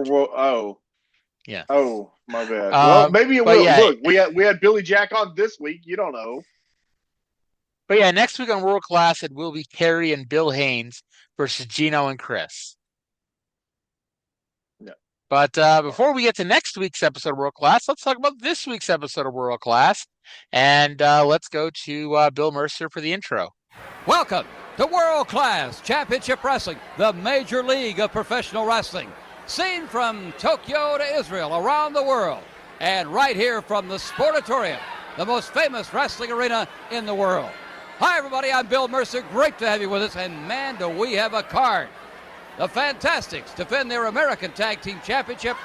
Yeah. Oh, my bad. Well, maybe it but will. yeah. Look, we had Billy Jack on this week. You don't know. But yeah, next week on World Class, it will be Kerry and Bill Haynes versus Gino and Chris. Yeah. But before we get to next week's episode of World Class, let's talk about this week's episode of World Class. And let's go to Bill Mercer for the intro. Welcome to World Class Championship Wrestling, the major league of professional wrestling. Seen from Tokyo to Israel, around the world, and right here from the Sportatorium, the most famous wrestling arena in the world. Hi, everybody. I'm Bill Mercer. Great to have you with us. And, man, do we have a card. The Fantastics defend their American Tag Team Championship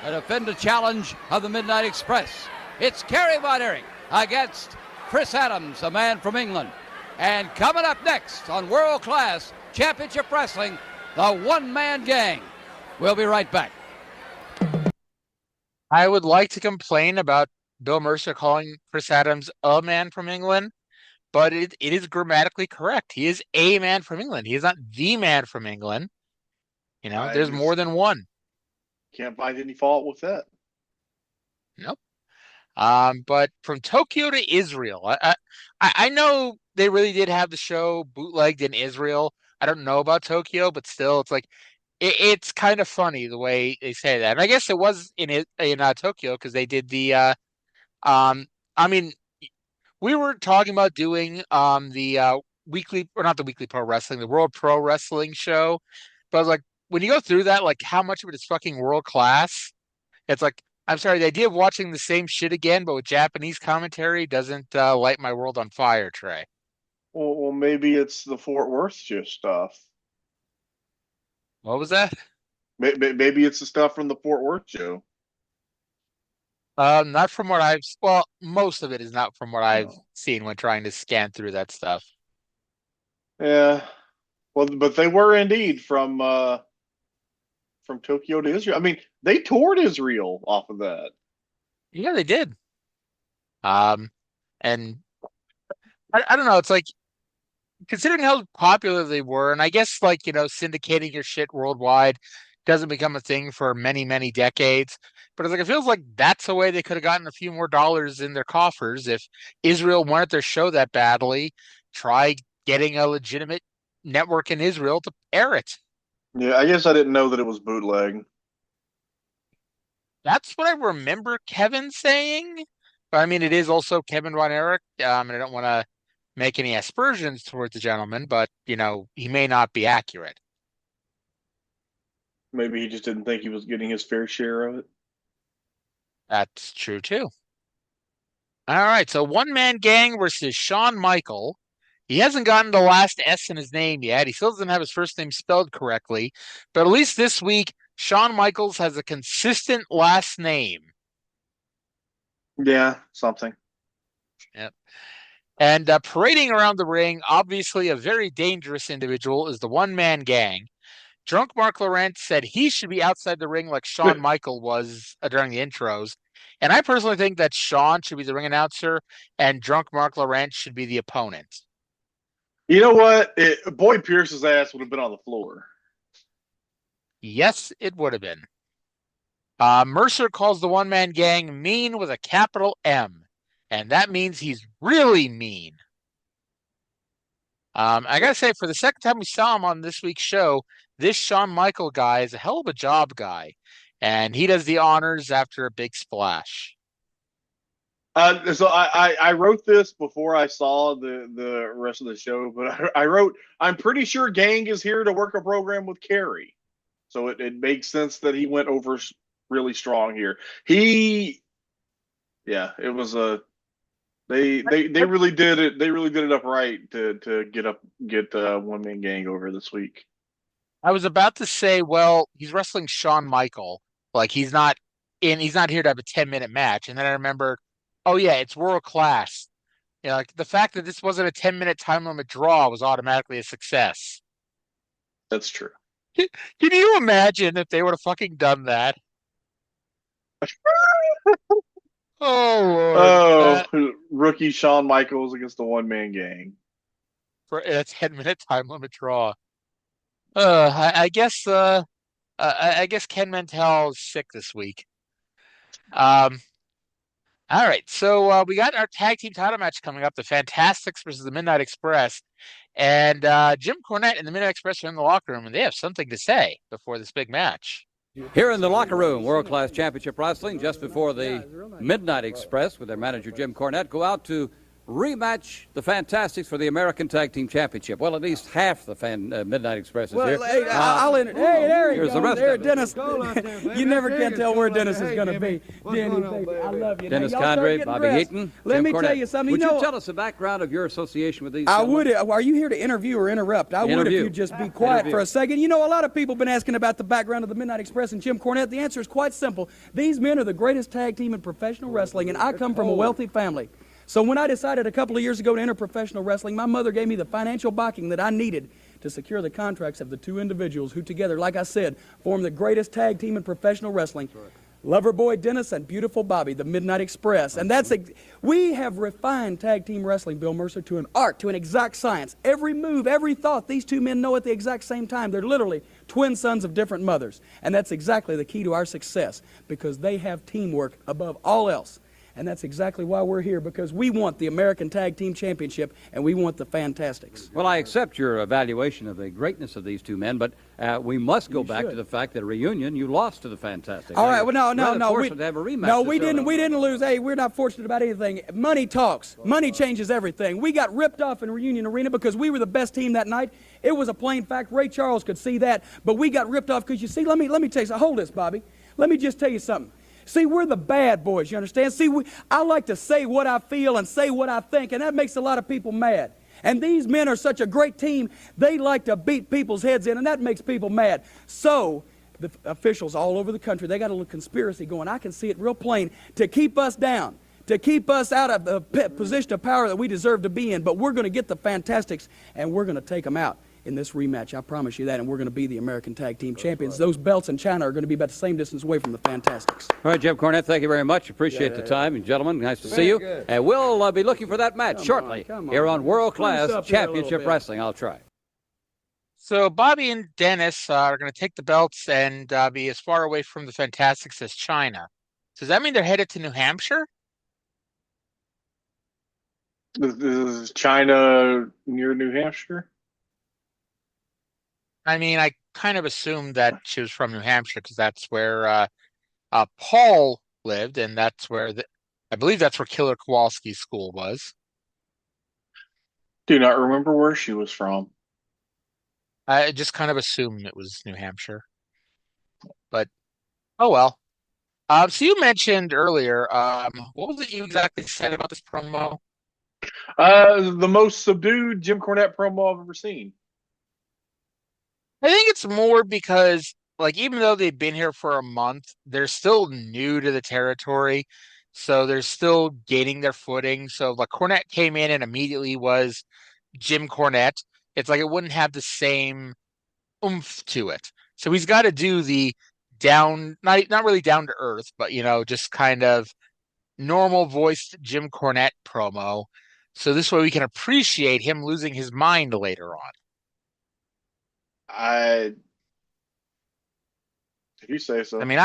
and defend the challenge of the Midnight Express. It's Kerry Von Erich against Chris Adams, a man from England. And coming up next on World Class Championship Wrestling, the one-man gang. We'll be right back. I would like to complain about Bill Mercer calling Chris Adams a man from England, but it is grammatically correct. He is a man from England. He is not the man from England. You know, there's more than one. Can't find any fault with that. Nope. But from Tokyo to Israel, I know they really did have the show bootlegged in Israel. I don't know about Tokyo, but still, it's like it's kind of funny the way they say that. And I guess it was in Tokyo because they did the I mean, we were talking about doing the weekly, or not the weekly pro wrestling, the World Pro Wrestling show. But I was like, when you go through that, like how much of it is fucking world class? It's like, I'm sorry, the idea of watching the same shit again, but with Japanese commentary doesn't light my world on fire, Trey. Well, maybe it's the Fort Worth stuff. What was that? Maybe it's the stuff from the Fort Worth show. Not from what most of it is not from what I've seen when trying to scan through that stuff. Yeah. Well, but they were indeed from Tokyo to Israel. I mean, they toured Israel off of that. Yeah, they did. And I don't know, it's like, considering how popular they were, and I guess like, you know, syndicating your shit worldwide doesn't become a thing for many, many decades. But it's like, it feels like that's a way they could have gotten a few more dollars in their coffers. If Israel wanted their show that badly, try getting a legitimate network in Israel to air it. Yeah, I guess I didn't know that it was bootleg. That's what I remember Kevin saying. But I mean, it is also Kevin Von Erich, and I don't want to make any aspersions towards the gentleman, but, you know, he may not be accurate. Maybe he just didn't think he was getting his fair share of it. That's true, too. All right, so one-man gang versus Shawn Michael. He hasn't gotten the last S in his name yet. He still doesn't have his first name spelled correctly. But at least this week, Shawn Michaels has a consistent last name. Yeah, something. Yep. And parading around the ring, obviously a very dangerous individual, is the one-man gang. Drunk Mark Laurent said he should be outside the ring like Shawn Michael was during the intros. And I personally think that Shawn should be the ring announcer and Drunk Mark Laurent should be the opponent. You know what? Boyd Pierce's ass would have been on the floor. Yes, it would have been. Mercer calls the one-man gang mean with a capital M. And that means he's really mean. I gotta say, for the second time we saw him on this week's show, this Shawn Michael guy is a hell of a job guy. And he does the honors after a big splash. So I wrote this before I saw the rest of the show, but I wrote, I'm pretty sure Gang is here to work a program with Kerry. So it makes sense that he went over really strong here. It was a They really did it. They really did it up right to get One Man Gang over this week. I was about to say, well, he's wrestling Shawn Michael. Like he's not here to have a 10-minute match. And then I remember, oh yeah, it's world class. You know, like the fact that this wasn't a 10-minute time limit draw was automatically a success. That's true. Can you imagine if they would have fucking done that? Oh, Lord. Rookie Shawn Michaels against the One Man Gang For a 10-minute time limit draw. I guess Ken Mantell is sick this week. All right, so we got our tag team title match coming up: the Fantastics versus the Midnight Express, and Jim Cornette and the Midnight Express are in the locker room, and they have something to say before this big match. Here in the locker room, World Class Championship Wrestling, just before the Midnight Express with their manager Jim Cornette go out to rematch the Fantastics for the American Tag Team Championship. Well, at least half the Midnight Express is here. Hey, there he here's goes. the rest There, of Dennis. You never can tell where Dennis is going to be. Denny, baby, I love you. Dennis Now, y'all start Condrey, getting Bobby dressed. Heaton, Let Jim me Cornette. tell you something. Would you tell us the background of your association with these I gentlemen? would. Are you here to interview or interrupt? I would if Interview. you'd just be quiet for a second. You know, a lot of people have been asking about the background of the Midnight Express and Jim Cornette. The answer is quite simple. These men are the greatest tag team in professional wrestling, and I come from a wealthy family. So when I decided a couple of years ago to enter professional wrestling, my mother gave me the financial backing that I needed to secure the contracts of the two individuals who together, like I said, form the greatest tag team in professional wrestling. Loverboy Dennis and Beautiful Bobby, the Midnight Express. And we have refined tag team wrestling, Bill Mercer, to an art, to an exact science. Every move, every thought, these two men know at the exact same time. They're literally twin sons of different mothers. And that's exactly the key to our success, because they have teamwork above all else. And that's exactly why we're here, because we want the American Tag Team Championship, and we want the Fantastics. Well, I accept your evaluation of the greatness of these two men, but we must go back to the fact that at a reunion you lost to the Fantastics. All right, well, no. We to have a rematch. No, we didn't lose. Hey, we're not fortunate about anything. Money talks. Money changes everything. We got ripped off in Reunion Arena because we were the best team that night. It was a plain fact. Ray Charles could see that, but we got ripped off because, you see, let me tell you something. Hold this, Bobby. Let me just tell you something. See, we're the bad boys, you understand? See, I like to say what I feel and say what I think, and that makes a lot of people mad. And these men are such a great team, they like to beat people's heads in, and that makes people mad. So, the officials all over the country, they got a little conspiracy going. I can see it real plain, to keep us down, to keep us out of the position of power that we deserve to be in. But we're going to get the Fantastics, and we're going to take them out in this rematch. I promise you that, and we're going to be the American Tag Team Champions. Those belts in China are going to be about the same distance away from the Fantastics. All right, Jim Cornette, thank you very much. Appreciate the time. And gentlemen, nice to see you. And we'll be looking for that match shortly here on World Class Championship Wrestling. I'll try. So Bobby and Dennis are going to take the belts and be as far away from the Fantastics as China. So does that mean they're headed to New Hampshire? Is China near New Hampshire? I mean, I kind of assumed that she was from New Hampshire because that's where Paul lived, and that's where I believe that's where Killer Kowalski's school was. Do not remember where she was from. I just kind of assumed it was New Hampshire, but oh well. So you mentioned earlier, what was it you exactly said about this promo? The most subdued Jim Cornette promo I've ever seen. I think it's more because, like, even though they've been here for a month, they're still new to the territory, so they're still gaining their footing. So, like, Cornette came in and immediately was Jim Cornette. It's like it wouldn't have the same oomph to it. So he's got to do the not really down to earth, but just kind of normal voiced Jim Cornette promo. So this way we can appreciate him losing his mind later on. If you say so. I mean,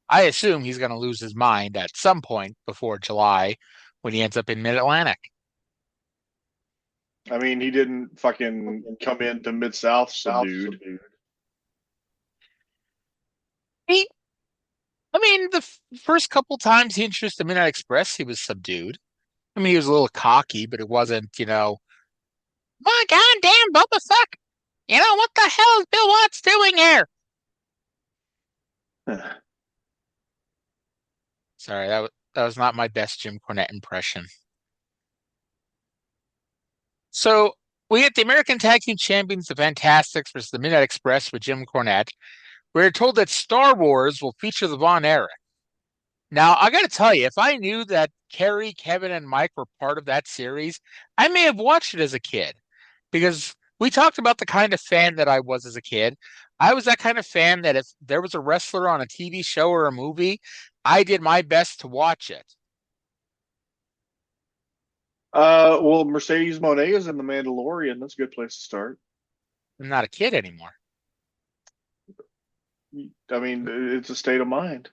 I assume he's going to lose his mind at some point before July when he ends up in Mid-Atlantic. I mean, he didn't fucking come into Mid-South subdued. The first couple times he introduced the Midnight Express, he was subdued. I mean, he was a little cocky, but it wasn't, my goddamn Boba Fuck. What the hell is Bill Watts doing here? Sorry, that was not my best Jim Cornette impression. So we get the American Tag Team Champions, the Fantastics, versus the Midnight Express with Jim Cornette. We're told that Star Wars will feature the Von Erich. Now, I got to tell you, if I knew that Kerry, Kevin, and Mike were part of that series, I may have watched it as a kid because we talked about the kind of fan that I was as a kid. I was that kind of fan that if there was a wrestler on a TV show or a movie, I did my best to watch it. Well, Mercedes Moné is in The Mandalorian. That's a good place to start. I'm not a kid anymore. I mean, it's a state of mind.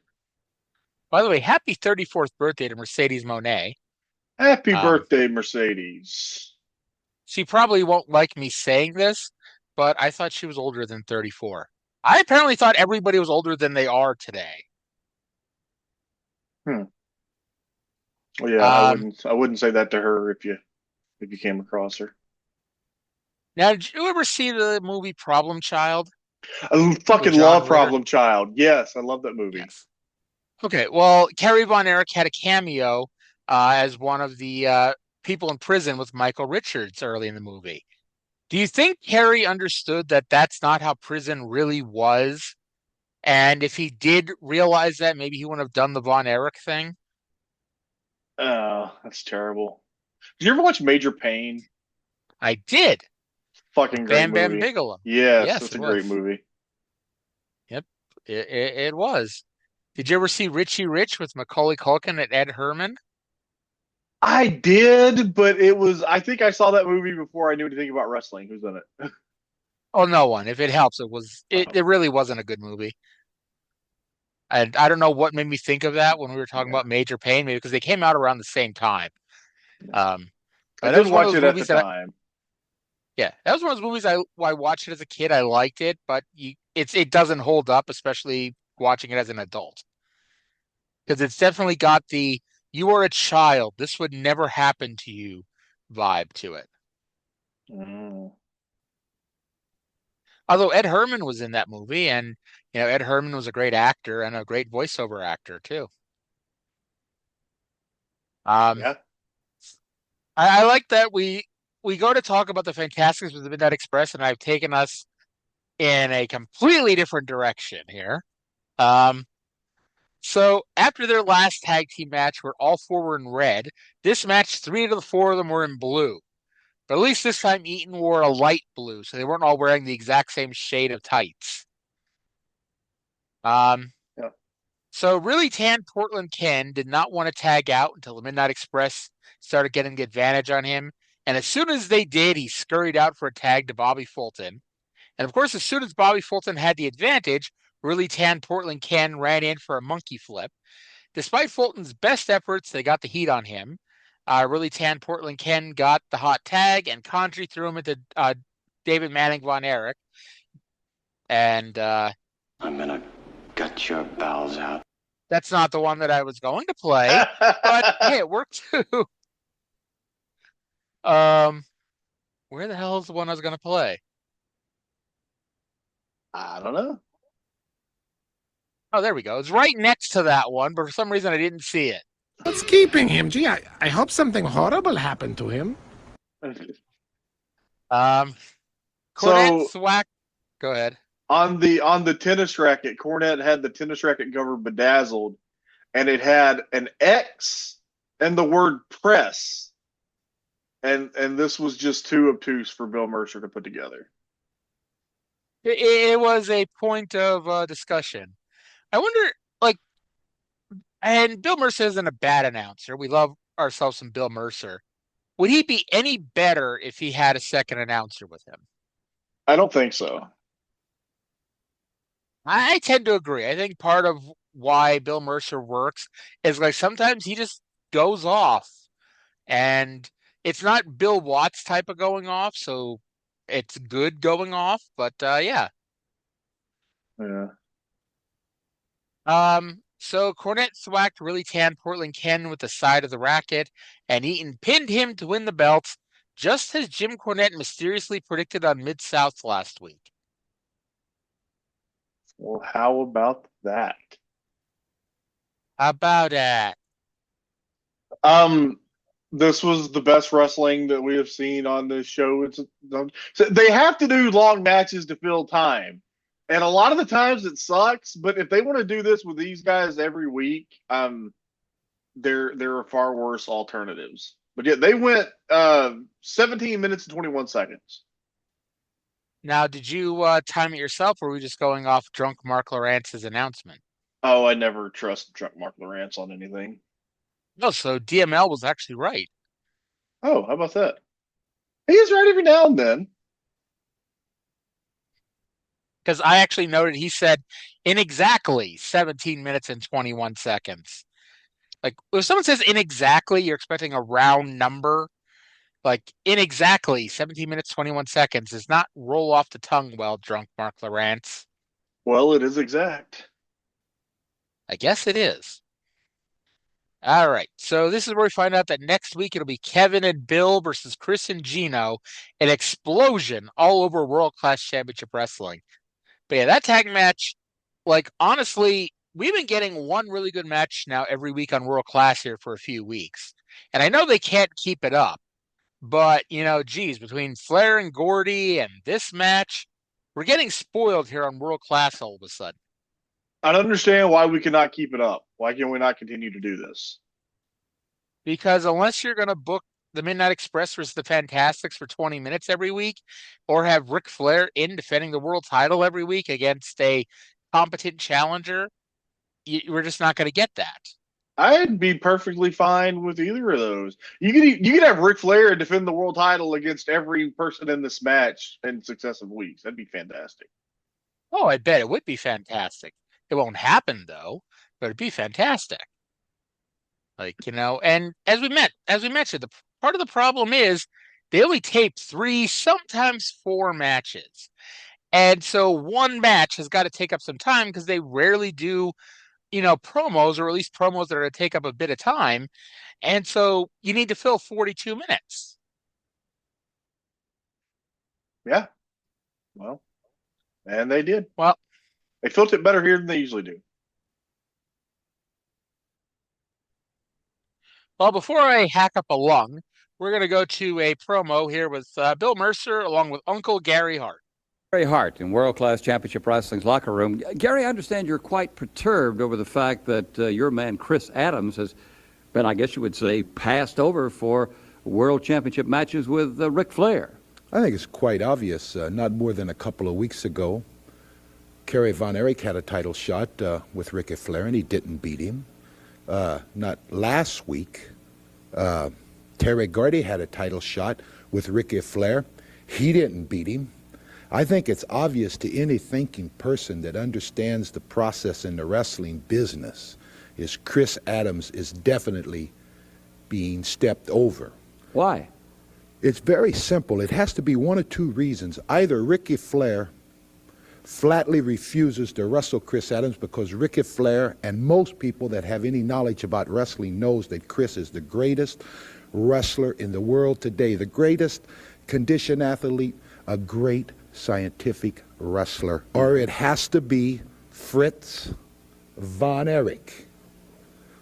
By the way, happy 34th birthday to Mercedes Moné. Happy birthday, Mercedes. She probably won't like me saying this, but I thought she was older than 34. I apparently thought everybody was older than they are today. Well, yeah, I wouldn't say that to her if you came across her. Now, did you ever see the movie Problem Child? I fucking love Problem Child. Yes, I love that movie. Yes. Okay, well, Kerry Von Erich had a cameo as one of the people in prison with Michael Richards early in the movie. Do you think Kerry understood that that's not how prison really was? And if he did realize that, maybe he wouldn't have done the Von Erich thing? Oh, that's terrible. Did you ever watch Major Payne? I did. Fucking great Bam movie. Bam Bigelow. Yes, that's a great movie. Yep, it was. Did you ever see Richie Rich with Macaulay Culkin and Ed Herman? I did, but I think I saw that movie before I knew anything about wrestling. Who's in it? Oh, no one. If it helps, it really wasn't a good movie. And I don't know what made me think of that when we were talking about Major Payne, maybe because they came out around the same time. I didn't watch it at the time. Yeah, that was one of those movies I watched it as a kid. I liked it, but it doesn't hold up, especially watching it as an adult. Because it's definitely got the "you are a child, this would never happen to you" vibe to it. Although Ed Herman was in that movie, and Ed Herman was a great actor and a great voiceover actor too. Yeah. I like that we go to talk about the Fantastics with the Midnight Express, and I've taken us in a completely different direction here. So after their last tag team match, where all four were in red, this match, 3 out of the 4 of them were in blue. But at least this time Eaton wore a light blue, so they weren't all wearing the exact same shade of tights. So really tan Portland Ken did not want to tag out until the Midnight Express started getting the advantage on him. And as soon as they did, he scurried out for a tag to Bobby Fulton. And of course, as soon as Bobby Fulton had the advantage, really tan Portland Ken ran in for a monkey flip. Despite Fulton's best efforts, they got the heat on him. Really tan Portland Ken got the hot tag, and Condrey threw him into David Manning Von Erich. And I'm gonna gut your bowels out. That's not the one that I was going to play, but hey, it worked too. Where the hell is the one I was going to play? I don't know. Oh, there we go. It's right next to that one, but for some reason I didn't see it. What's keeping him? Gee, I hope something horrible happened to him. Cornette Thwack. Go ahead. On the tennis racket, Cornette had the tennis racket cover bedazzled, and it had an X and the word press. And this was just too obtuse for Bill Mercer to put together. It was a point of discussion. I wonder, and Bill Mercer isn't a bad announcer. We love ourselves some Bill Mercer. Would he be any better if he had a second announcer with him? I don't think so. I tend to agree. I think part of why Bill Mercer works is sometimes he just goes off, and it's not Bill Watts type of going off, so it's good going off, but yeah. Yeah. So Cornette thwacked really tan Portland Ken with the side of the racket, and Eaton pinned him to win the belt, just as Jim Cornette mysteriously predicted on Mid-South last week. Well, how about that? How about that? This was the best wrestling that we have seen on this show. So they have to do long matches to fill time, and a lot of the times it sucks. But if they want to do this with these guys every week, there are far worse alternatives. But yeah, they went 17 minutes and 21 seconds. Now, did you time it yourself, or were we just going off drunk Mark Lawrence's announcement? Oh, I never trust drunk Mark Lawrence on anything. No, so DML was actually right. Oh, how about that? He is right every now and then. Because I actually noted he said in exactly 17 minutes and 21 seconds. Like, if someone says in exactly, you're expecting a round number. Like, in exactly 17 minutes, 21 seconds does not roll off the tongue well, drunk Mark Lawrence. Well, it is exact. I guess it is. All right. So this is where we find out that next week it'll be Kevin and Bill versus Chris and Gino, an explosion all over World Class Championship Wrestling. But yeah, that tag match, like, honestly, we've been getting one really good match now every week on World Class here for a few weeks. And I know they can't keep it up, but, geez, between Flair and Gordy and this match, we're getting spoiled here on World Class all of a sudden. I don't understand why we cannot keep it up. Why can we not continue to do this? Because unless you're going to book the Midnight Express versus the Fantastics for 20 minutes every week, or have Ric Flair in defending the world title every week against a competent challenger, we're just not going to get that. I'd be perfectly fine with either of those. You could have Ric Flair defend the world title against every person in this match in successive weeks. That'd be fantastic. Oh, I bet it would be fantastic. It won't happen though, but it'd be fantastic. And as we mentioned, the part of the problem is they only tape 3, sometimes 4 matches. And so one match has got to take up some time because they rarely do, promos, or at least promos that are going to take up a bit of time. And so you need to fill 42 minutes. Yeah. Well, and they did. Well, they filled it better here than they usually do. Well, before I hack up a lung, we're going to go to a promo here with Bill Mercer along with Uncle Gary Hart. Gary Hart in World Class Championship Wrestling's locker room. Gary, I understand you're quite perturbed over the fact that your man Chris Adams has been, I guess you would say, passed over for World Championship matches with Ric Flair. I think it's quite obvious. Not more than a couple of weeks ago, Kerry Von Erich had a title shot with Ric Flair, and he didn't beat him. Not last week, Terry Gordy had a title shot with Ric Flair. He didn't beat him. I think it's obvious to any thinking person that understands the process in the wrestling business is Chris Adams is definitely being stepped over. Why? It's very simple. It has to be one of two reasons. Either Ric Flair flatly refuses to wrestle Chris Adams because Ric Flair and most people that have any knowledge about wrestling knows that Chris is the greatest wrestler in the world today, the greatest conditioned athlete, a great scientific wrestler. Or it has to be Fritz Von Erich,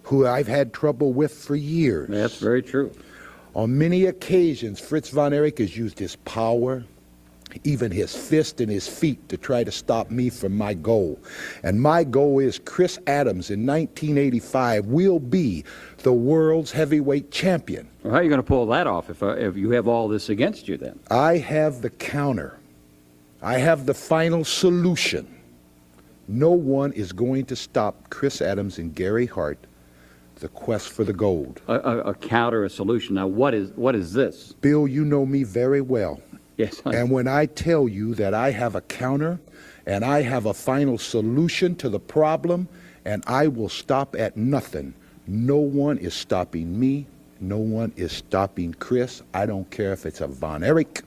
who I've had trouble with for years. That's very true. On many occasions, Fritz Von Erich has used his power, even his fist and his feet, to try to stop me from my goal. And my goal is Chris Adams in 1985 will be the world's heavyweight champion. Well, how are you going to pull that off if you have all this against you then? I have the counter. I have the final solution. No one is going to stop Chris Adams and Gary Hart, the quest for the gold. A counter, a solution. Now, what is this? Bill, you know me very well. Yes. And when I tell you that I have a counter and I have a final solution to the problem and I will stop at nothing, no one is stopping me. No one is stopping Chris. I don't care if it's a Von Erich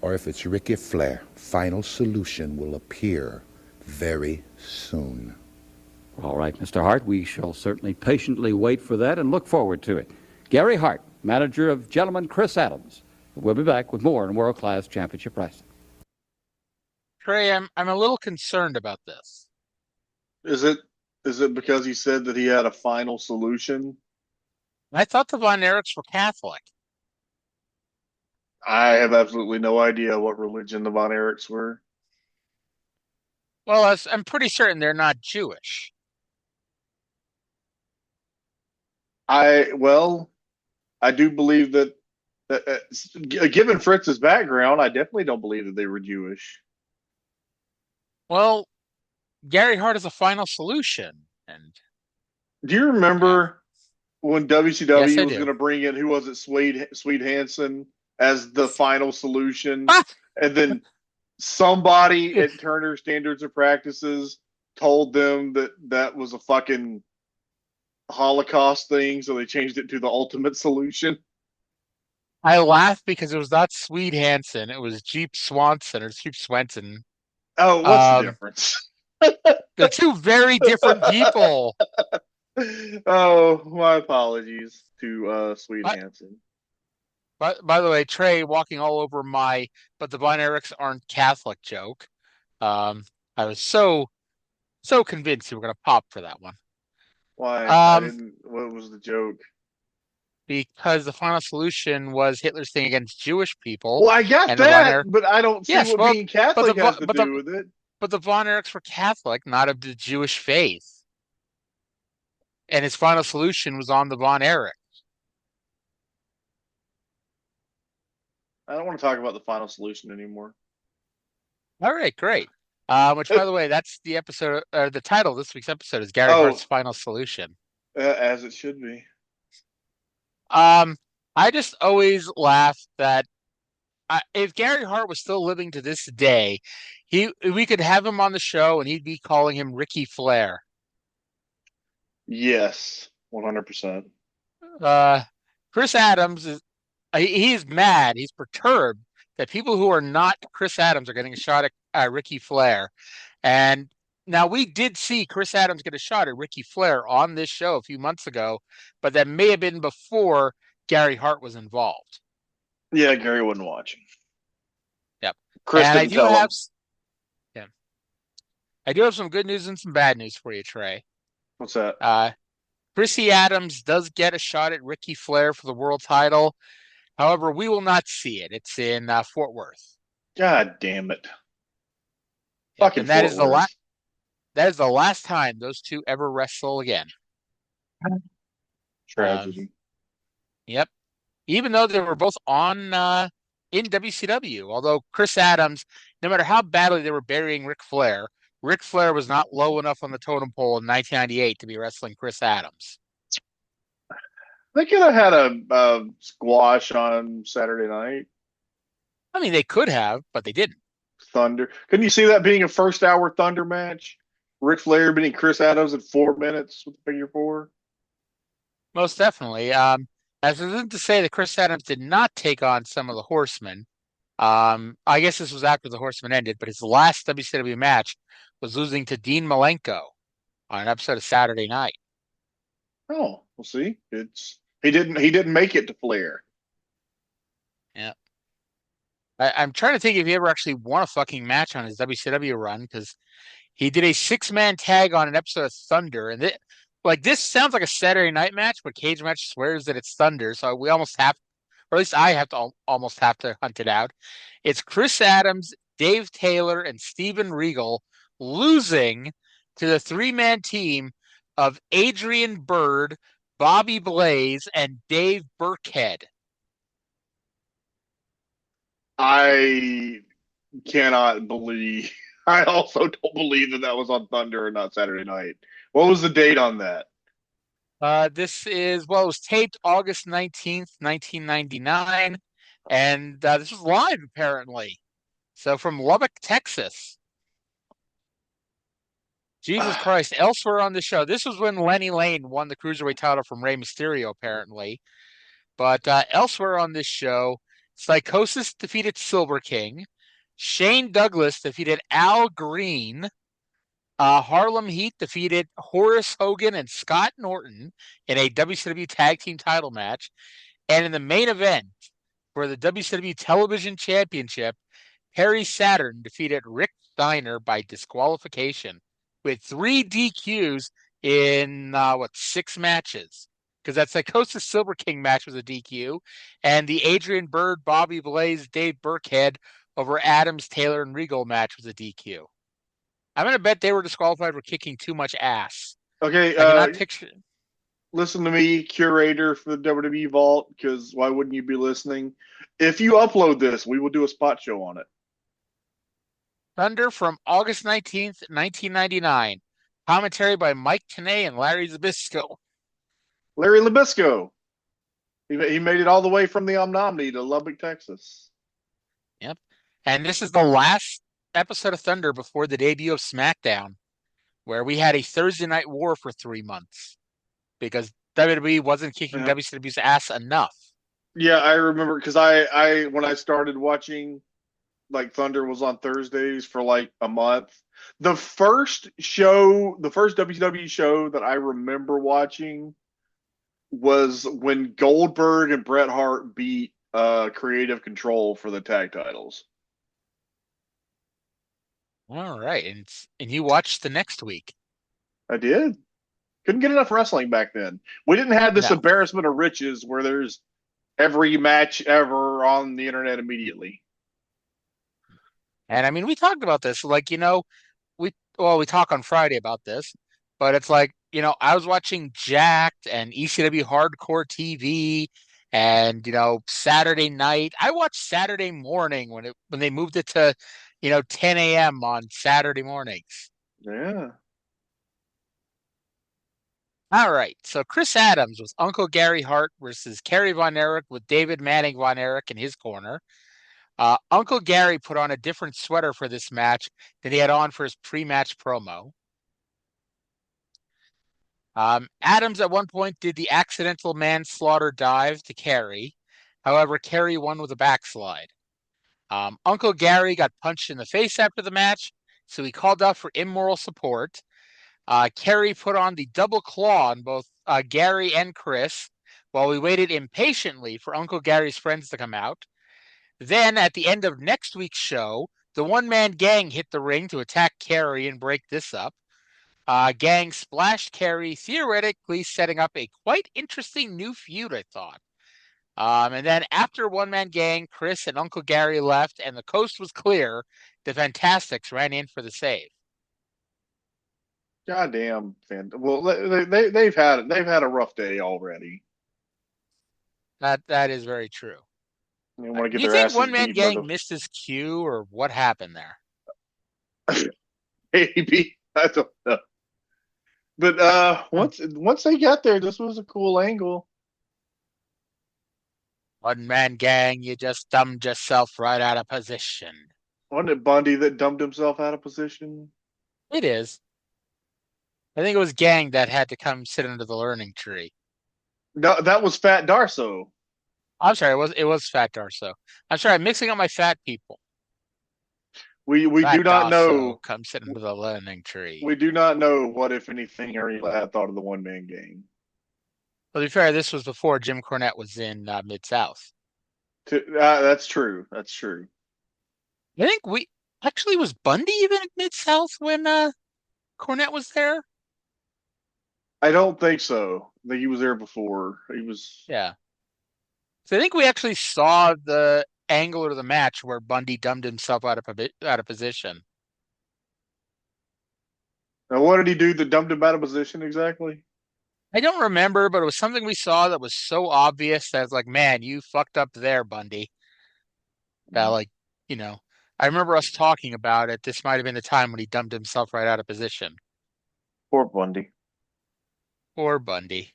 or if it's Ric Flair. Final solution will appear very soon. All right, Mr. Hart, we shall certainly patiently wait for that and look forward to it. Gary Hart, manager of Gentleman Chris Adams. We'll be back with more in World Class Championship Wrestling. Trey, I'm a little concerned about this. Is it because he said that he had a final solution? I thought the Von Erichs were Catholic. I have absolutely no idea what religion the Von Erichs were. Well, I'm pretty certain they're not Jewish. I do believe that given Fritz's background, I definitely don't believe that they were Jewish. Well, Gary Hart is a final solution, and do you remember when WCW Yes, I was do. going to bring in who was it, Swede Hansen as the final solution, and then somebody at Turner Standards of Practices told them that that was a fucking Holocaust thing, so they changed it to the Ultimate Solution. I laughed because it was not Swede Hansen, it was Jeep Swanson or Jeep Swenson. Oh, what's the difference? They're two very different people. Oh, my apologies to Swede Hansen. By the way, Trey walking all over my "but the Von Erichs aren't Catholic" joke. I was so convinced you were going to pop for that one. Why? I didn't. What was the joke? Because the final solution was Hitler's thing against Jewish people. Well, I got that, but I don't see what being Catholic has to do with it. But the Von Erichs were Catholic, not of the Jewish faith. And his final solution was on the Von Erichs. I don't want to talk about the final solution anymore. All right, great. Which, by the way, that's the episode, or the title of this week's episode is Gary Hart's Final Solution. As it should be. I just always laugh that if Gary Hart was still living to this day, we could have him on the show and he'd be calling him Ricky Flair. Yes, 100%. Chris Adams he's mad. He's perturbed that people who are not Chris Adams are getting a shot at Ricky Flair. And now we did see Chris Adams get a shot at Ricky Flair on this show a few months ago, but that may have been before Gary Hart was involved. Yeah, Gary wasn't watching. Yep. Chris and didn't tell him. Yeah. I do have some good news and some bad news for you, Trey. What's that? Chrissy Adams does get a shot at Ricky Flair for the world title. However, we will not see it. It's in Fort Worth. God damn it! Fucking that is the last. That is the last time those two ever wrestle again. Tragedy. Yep. Even though they were both on in WCW, although Chris Adams, no matter how badly they were burying Ric Flair was not low enough on the totem pole in 1998 to be wrestling Chris Adams. They could have had a squash on Saturday night. I mean, they could have, but they didn't. Thunder. Couldn't you see that being a first hour Thunder match? Ric Flair beating Chris Adams in 4 minutes with the figure four? Most definitely. As isn't to say that Chris Adams did not take on some of the Horsemen. I guess this was after the Horsemen ended, but his last WCW match was losing to Dean Malenko on an episode of Saturday Night. Oh, we'll see. He didn't make it to Flair. Yeah. I'm trying to think if he ever actually won a fucking match on his WCW run, because he did a 6-man tag on an episode of Thunder, and this sounds like a Saturday Night match, but Cage Match swears that it's Thunder, so we almost have, or at least I have to almost have to hunt it out. It's Chris Adams, Dave Taylor, and Steven Regal losing to the 3-man team of Adrian Byrd, Bobby Blaze, and Dave Burkhead. I cannot believe. I also don't believe that was on Thunder and not Saturday Night. What was the date on that? It was taped August 19th, 1999, and this was live, apparently. So from Lubbock, Texas. Jesus Christ. Elsewhere on the show, this was when Lenny Lane won the Cruiserweight title from Rey Mysterio, apparently. But elsewhere on this show, Psychosis defeated Silver King. Shane Douglas defeated Al Green. Harlem Heat defeated Horace Hogan and Scott Norton in a WCW Tag Team title match. And in the main event for the WCW Television Championship, Perry Saturn defeated Rick Steiner by disqualification with 3 DQs in, 6 matches. because that Psychosis Silver King match was a DQ, and the Adrian Bird, Bobby Blaze, Dave Burkhead over Adams, Taylor, and Regal match was a DQ. I'm going to bet they were disqualified for kicking too much ass. Okay, I cannot picture. Listen to me, curator for the WWE Vault, because why wouldn't you be listening? If you upload this, we will do a spot show on it. Thunder from August 19th, 1999. Commentary by Mike Tenay and Larry Zbyszko. Larry Zbyszko. He made it all the way from the Omni to Lubbock, Texas. Yep. And this is the last episode of Thunder before the debut of SmackDown, where we had a Thursday night war for 3 months because WWE wasn't kicking WCW's ass enough. Yeah, I remember because I when I started watching, like, Thunder was on Thursdays for like a month. The first WCW show that I remember watching was when Goldberg and Bret Hart beat Creative Control for the tag titles. All right, and you watched the next week. I did. Couldn't get enough wrestling back then. We didn't have this embarrassment of riches where there's every match ever on the internet immediately. And I mean, we talked about this, like, we talk on Friday about this, but it's like, I was watching Jacked and ECW Hardcore TV and, Saturday night. I watched Saturday morning when they moved it to, 10 a.m. on Saturday mornings. Yeah. All right. So Chris Adams was Uncle Gary Hart versus Kerry Von Erich with David Manning Von Erich in his corner. Uncle Gary put on a different sweater for this match than he had on for his pre-match promo. Adams at one point did the accidental manslaughter dive to Kerry. However, Kerry won with a backslide. Uncle Gary got punched in the face after the match, so he called out for immoral support. Kerry put on the double claw on both Gary and Chris while we waited impatiently for Uncle Gary's friends to come out. Then, at the end of next week's show, the one-man gang hit the ring to attack Kerry and break this up. Gang splashed Kerry, theoretically setting up a quite interesting new feud, I thought. And then after one-man gang, Chris and Uncle Gary left and the coast was clear, the Fantastics ran in for the save. Goddamn, well, they've had a rough day already. That is very true. They want to get Do you their think asses one-man beat gang missed his cue, or what happened there? Maybe, I don't know. But once they got there, this was a cool angle. One-man gang, you just dumbed yourself right out of position. Wasn't it Bundy that dumbed himself out of position? It is. I think it was Gang that had to come sit under the learning tree. No, that was Fat Darso. I'm sorry, it was Fat Darso. I'm sorry, I'm mixing up my fat people. We do not know. Come sit under the learning tree. We do not know what, if anything, Harry had thought of the one-man gang. Well, to be fair, this was before Jim Cornette was in Mid-South. That's true. That's true. I think was Bundy even at Mid-South when Cornette was there? I don't think so. I think he was there before. He was. Yeah. So I think we actually saw the angle of the match where Bundy dumbed himself out of position. Now, what did he do that dumbed him out of position exactly? I don't remember, but it was something we saw that was so obvious that it's like, man, you fucked up there, Bundy. That, like, I remember us talking about it. This might have been the time when he dumped himself right out of position. Poor Bundy. Poor Bundy.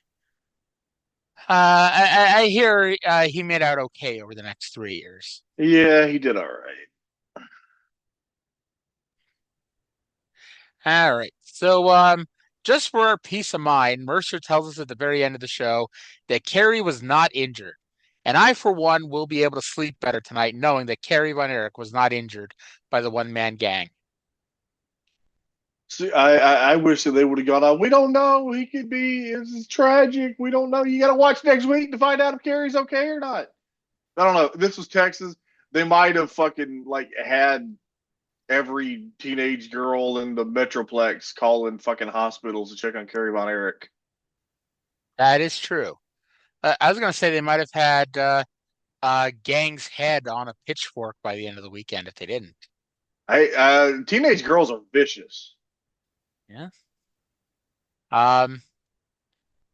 I hear he made out okay over the next 3 years. Yeah, he did all right. All right. So, just for our peace of mind, Mercer tells us at the very end of the show that Kerry was not injured. And I, for one, will be able to sleep better tonight knowing that Kerry Von Erich was not injured by the one-man gang. See, I wish that they would have gone on. We don't know. He could be. It's tragic. We don't know. You got to watch next week to find out if Kerry's okay or not. I don't know. This was Texas. They might have fucking had every teenage girl in the Metroplex calling fucking hospitals to check on Kerry Von Erich. That is true. I was gonna say they might have had Gang's head on a pitchfork by the end of the weekend if they didn't. Teenage girls are vicious. Yeah.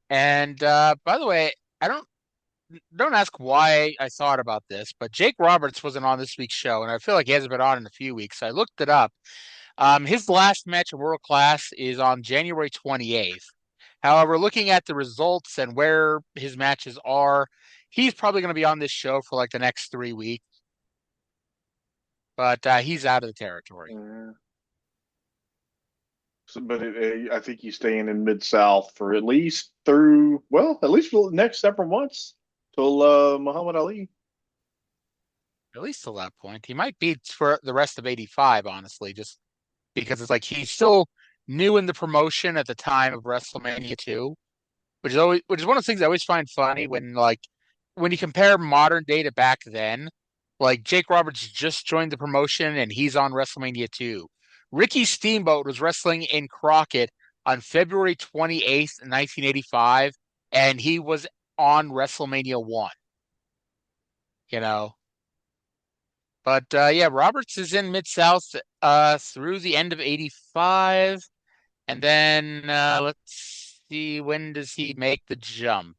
And by the way, I don't ask why I thought about this, but Jake Roberts wasn't on this week's show, and I feel like he hasn't been on in a few weeks. So I looked it up. His last match in World Class is on January 28th. However, looking at the results and where his matches are, he's probably going to be on this show for like the next 3 weeks. But he's out of the territory. But I think he's staying in Mid-South for at least for the next several months till Muhammad Ali. At least till that point. He might be for the rest of 85, honestly, just because it's like he's still new in the promotion at the time of WrestleMania 2, which is one of the things I always find funny when you compare modern day to back then. Like Jake Roberts just joined the promotion and he's on WrestleMania 2. Ricky Steamboat was wrestling in Crockett on February 28th, 1985, and he was on WrestleMania 1. You know? But yeah, Roberts is in Mid-South through the end of 85. And then let's see, when does he make the jump?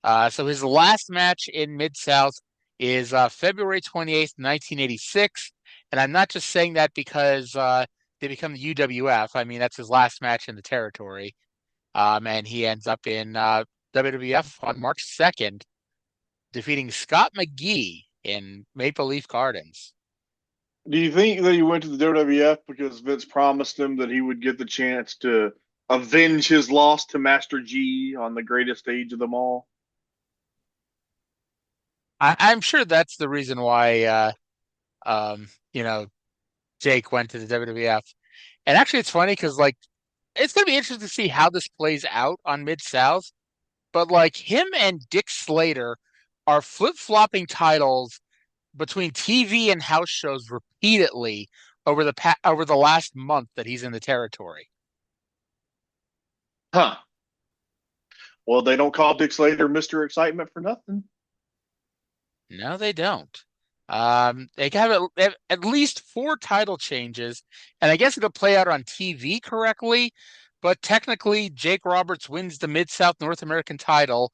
So his last match in Mid-South is February 28th, 1986. And I'm not just saying that because they become the UWF. I mean, that's his last match in the territory. And he ends up in WWF on March 2nd, defeating Scott McGee in Maple Leaf Gardens. Do you think that he went to the WWF because Vince promised him that he would get the chance to avenge his loss to Master G on the greatest stage of them all? I'm sure that's the reason why Jake went to the WWF. And actually it's funny because it's gonna be interesting to see how this plays out on Mid-South. But him and Dick Slater are flip-flopping titles between TV and house shows repeatedly over the last month that he's in the territory. Huh. Well, they don't call Dick Slater Mr. Excitement for nothing. No, they don't. They have at least 4 title changes, and I guess it'll play out on TV correctly, but technically Jake Roberts wins the Mid-South North American title.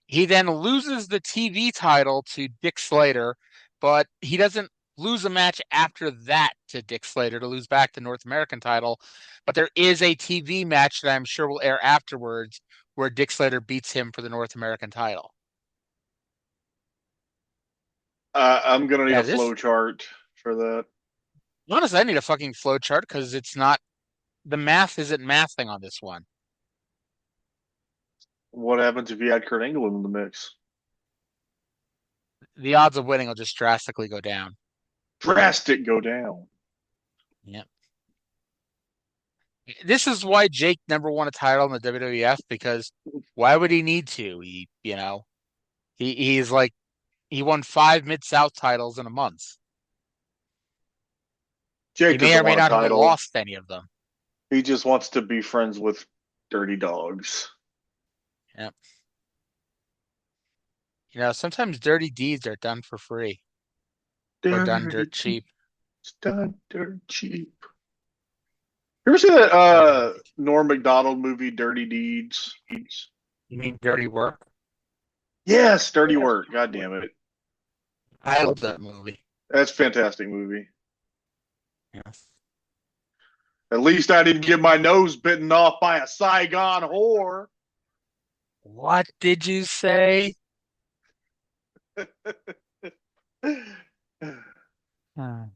He then loses the TV title to Dick Slater, but he doesn't lose a match after that to Dick Slater to lose back the North American title. But there is a TV match that I'm sure will air afterwards where Dick Slater beats him for the North American title. I'm going to need a flow chart for that. Honestly, I need a fucking flow chart because the math isn't mathing on this one. What happens if you add Kurt Angle in the mix? The odds of winning will just drastically go down. Drastic go down. Yep. This is why Jake never won a title in the WWF, because why would he need to? He won 5 Mid-South titles in a month. Jake he may or may not have lost any of them. He just wants to be friends with dirty dogs. Yep. Sometimes dirty deeds are done for free. Or done dirt cheap. It's done dirt cheap. You ever see that Norm Macdonald movie, Dirty Deeds? You mean Dirty Work? Yes, Dirty Work. God damn it. I love that movie. That's a fantastic movie. Yes. At least I didn't get my nose bitten off by a Saigon whore. What did you say? Apparently,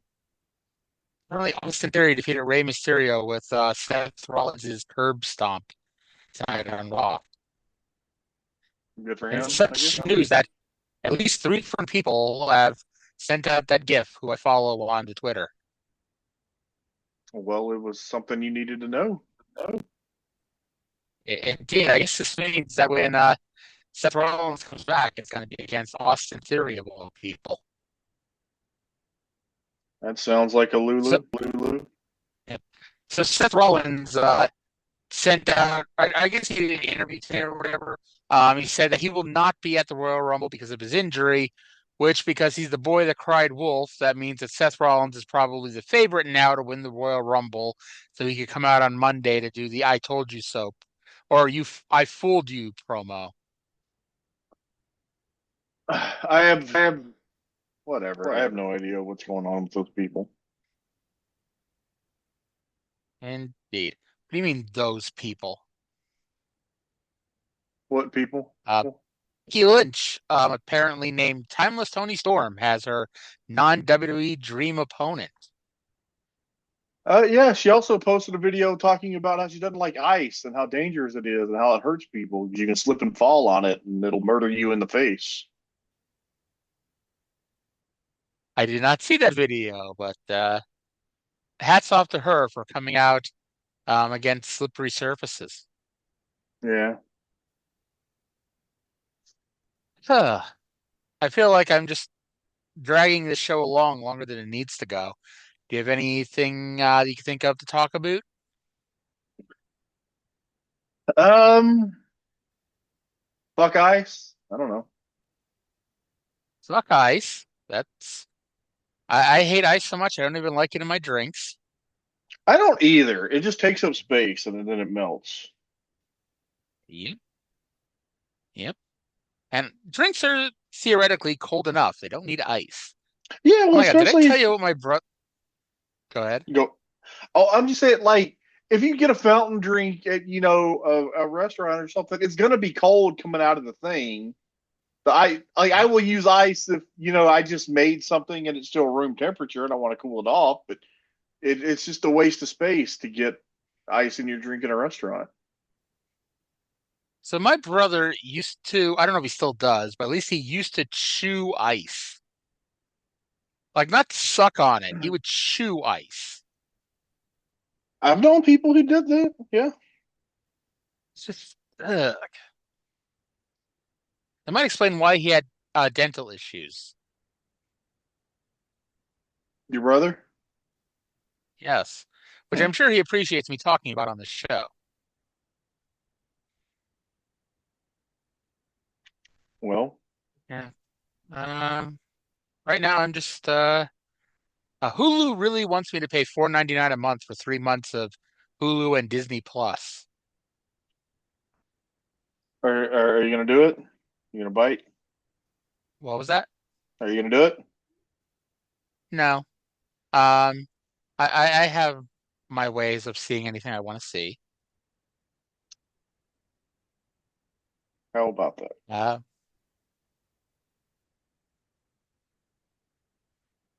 Austin Theory defeated Rey Mysterio with Seth Rollins' curb stomp tonight on Raw. Good for him. It's such news that at least 3 different people have sent out that GIF who I follow on the Twitter. Well, it was something you needed to know. Indeed, I guess this means that when Seth Rollins comes back, it's going to be against Austin Theory of all people. That sounds like a Lulu. Yep. So Seth Rollins sent out, I guess he did an interview today or whatever. He said that he will not be at the Royal Rumble because of his injury, which, because he's the boy that cried wolf, that means that Seth Rollins is probably the favorite now to win the Royal Rumble, so he could come out on Monday to do the "I told you so" or "I fooled you" promo. I have whatever. I have no idea what's going on with those people. Indeed. What do you mean, those people? What people? Becky Lynch, apparently named Timeless Tony Storm, has her non-WWE dream opponent. Yeah, she also posted a video talking about how she doesn't like ice and how dangerous it is and how it hurts people. You can slip and fall on it and it'll murder you in the face. I did not see that video, but hats off to her for coming out against slippery surfaces. Yeah. I feel like I'm just dragging this show along longer than it needs to go. Do you have anything you can think of to talk about? Fuck ice. I don't know. Fuck ice. I hate ice so much I don't even like it in my drinks. I don't either. It just takes up space and then it melts. Yep. And drinks are theoretically cold enough. They don't need ice. Yeah, well, oh my God, especially did I tell you what my brother? Go ahead. Go. Oh, I'm just saying, like, if you get a fountain drink at, a restaurant or something, it's gonna be cold coming out of the thing. I will use ice if I just made something and it's still room temperature and I want to cool it off, but it's just a waste of space to get ice in your drink in a restaurant. So my brother used to, I don't know if he still does, but at least he used to chew ice. Like, not suck on it. He would chew ice. I've known people who did that. Yeah. It's just, ugh. That might explain why he had dental issues. Your brother? Yes. Which I'm sure he appreciates me talking about on the show. Well. Yeah. Right now I'm just Hulu really wants me to pay $4.99 a month for 3 months of Hulu and Disney Plus. Are you gonna do it? You gonna bite? What was that? Are you gonna do it? No. I have my ways of seeing anything I want to see. How about that?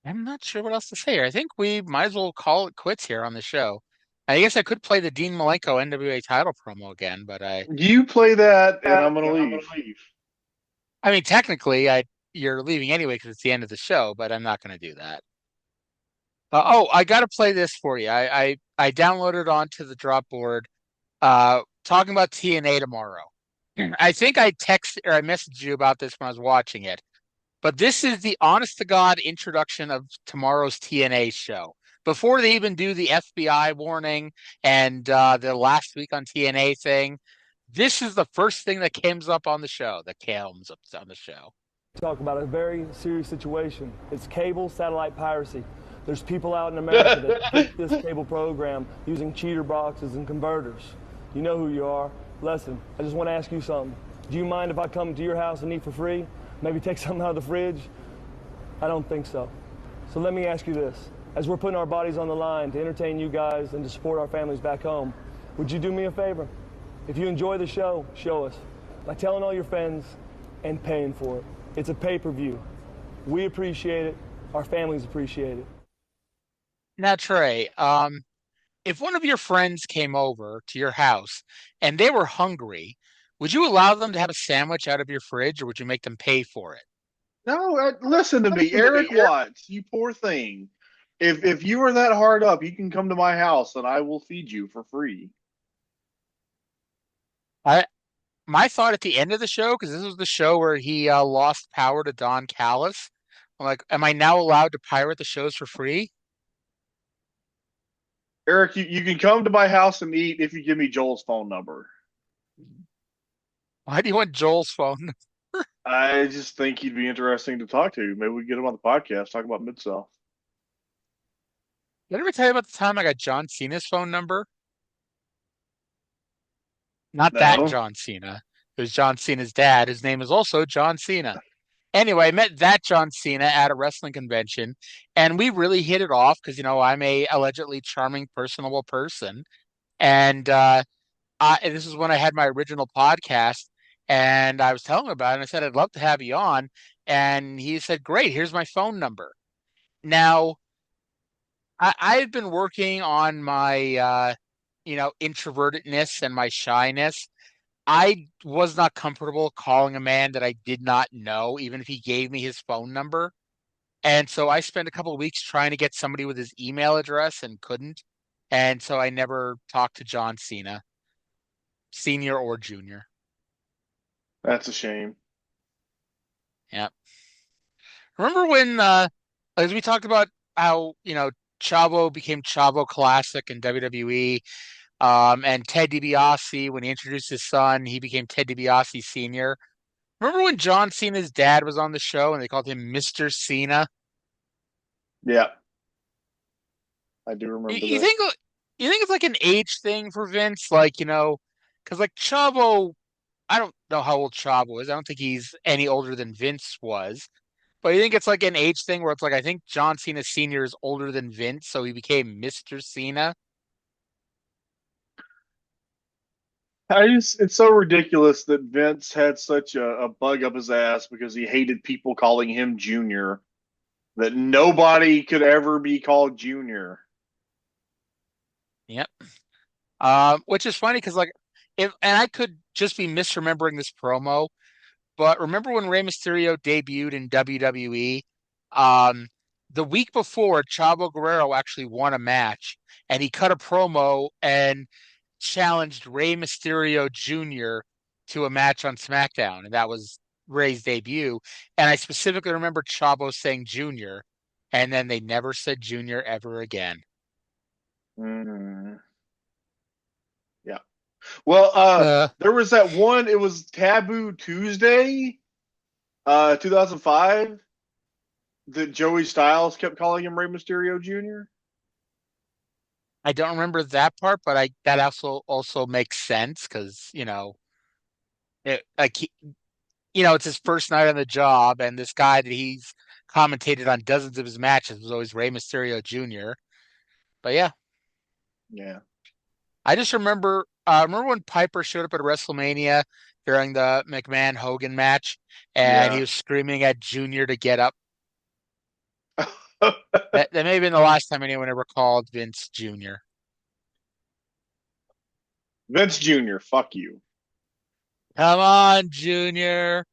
I'm not sure what else to say here. I think we might as well call it quits here on the show. I guess I could play the Dean Malenko NWA title promo again, but You play that, and I'm gonna leave. I mean, technically, you're leaving anyway because it's the end of the show, but I'm not going to do that. I got to play this for you. I downloaded onto the drop board. Talking about TNA tomorrow. I think I messaged you about this when I was watching it. But this is the honest to God introduction of tomorrow's TNA show. Before they even do the FBI warning and the last week on TNA thing, this is the first thing that comes up on the show. Talk about a very serious situation. It's cable satellite piracy. There's people out in America that take this cable program using cheater boxes and converters. You know who you are. Listen, I just want to ask you something. Do you mind if I come to your house and eat for free? Maybe take something out of the fridge? I don't think so. So let me ask you this. As we're putting our bodies on the line to entertain you guys and to support our families back home, would you do me a favor? If you enjoy the show, show us by telling all your friends and paying for it. It's a pay-per-view. We appreciate it. Our families appreciate it. Now, Trey, if one of your friends came over to your house and they were hungry, would you allow them to have a sandwich out of your fridge, or would you make them pay for it? No, listen to me, Erik Watts, you poor thing. If you are that hard up, you can come to my house and I will feed you for free. My thought at the end of the show, because this was the show where he lost power to Don Callis, I'm like, am I now allowed to pirate the shows for free? Erik, you can come to my house and eat if you give me Joel's phone number. Why do you want Joel's phone? I just think he'd be interesting to talk to. Maybe we get him on the podcast, talk about Mid-South. Did I ever tell you about the time I got John Cena's phone number? Not that No. John Cena. It was John Cena's dad. His name is also John Cena. Anyway, I met that John Cena at a wrestling convention, and we really hit it off because, I'm a allegedly charming, personable person. And this is when I had my original podcast, and I was telling him about it, and I said, I'd love to have you on. And he said, great, here's my phone number. Now, I've been working on my, introvertedness and my shyness. I was not comfortable calling a man that I did not know, even if he gave me his phone number. And so I spent a couple of weeks trying to get somebody with his email address and couldn't. And so I never talked to John Cena, senior or junior. That's a shame. Yep. Remember when, as we talked about how, Chavo became Chavo Classic in WWE, and Ted DiBiase, when he introduced his son, he became Ted DiBiase Sr. Remember when John Cena's dad was on the show and they called him Mr. Cena? Yeah. I do remember You that. think it's like an age thing for Vince? Like, because like Chavo, I don't know how old Chavo is. I don't think he's any older than Vince was. But you think it's like an age thing where it's like, I think John Cena Sr. is older than Vince, so he became Mr. Cena? It's so ridiculous that Vince had such a bug up his ass because he hated people calling him Junior, that nobody could ever be called Junior. Yep. Which is funny because and I could just be misremembering this promo, but remember when Rey Mysterio debuted in WWE? The week before, Chavo Guerrero actually won a match, and he cut a promo and challenged Rey Mysterio Jr. to a match on SmackDown, and that was Rey's debut. And I specifically remember Chavo saying Junior, and then they never said Junior ever again. Mm. Yeah. Well, there was that one, it was Taboo Tuesday, 2005, that Joey Styles kept calling him Rey Mysterio Jr. I don't remember that part, but that also makes sense because it's his first night on the job, and this guy that he's commentated on dozens of his matches was always Rey Mysterio Jr. But yeah, I just remember when Piper showed up at WrestleMania during the McMahon Hogan match, and he was screaming at Junior to get up. that may have been the last time anyone ever called Vince Jr. Vince Jr., fuck you. Come on, Junior.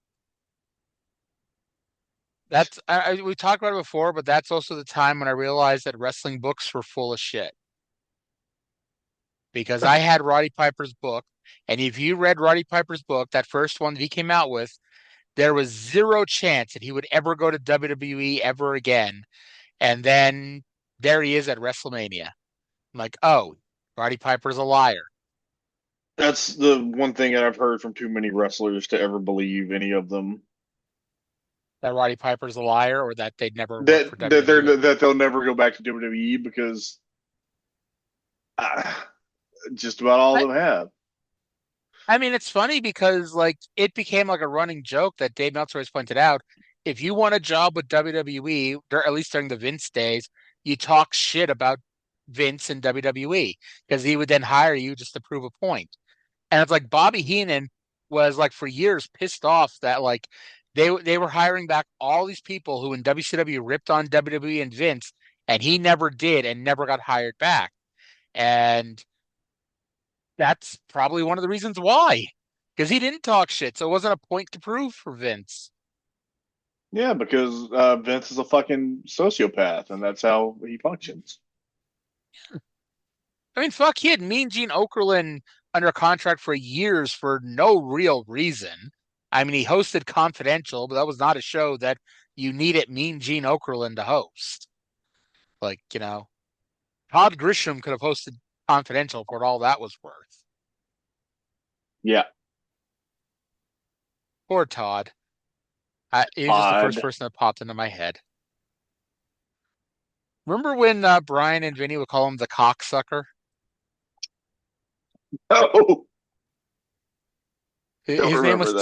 That's we talked about it before, but that's also the time when I realized that wrestling books were full of shit. Because I had Roddy Piper's book, and if you read Roddy Piper's book, that first one that he came out with, there was zero chance that he would ever go to WWE ever again. And then there he is at WrestleMania. I'm like, oh, Roddy Piper's a liar. That's the one thing that I've heard from too many wrestlers to ever believe any of them. That Roddy Piper's a liar, or that they'd never work for WWE? That they'll never go back to WWE because just about all of them have. I mean, it's funny because it became like a running joke that Dave Meltzer always pointed out. If you want a job with WWE, at least during the Vince days, you talk shit about Vince and WWE because he would then hire you just to prove a point. And it's like Bobby Heenan was for years pissed off that they were hiring back all these people who in WCW ripped on WWE and Vince, and he never did and never got hired back. And that's probably one of the reasons why, because he didn't talk shit, so it wasn't a point to prove for Vince. Yeah, because Vince is a fucking sociopath, and that's how he functions. I mean, fuck, he had Mean Gene Okerlund under contract for years for no real reason. I mean, he hosted Confidential, but that was not a show that you needed Mean Gene Okerlund to host. Todd Grisham could have hosted Confidential for all that was worth. Yeah. Poor Todd. He was just the first person that popped into my head. Remember when Brian and Vinny would call him the cocksucker? Oh. His name was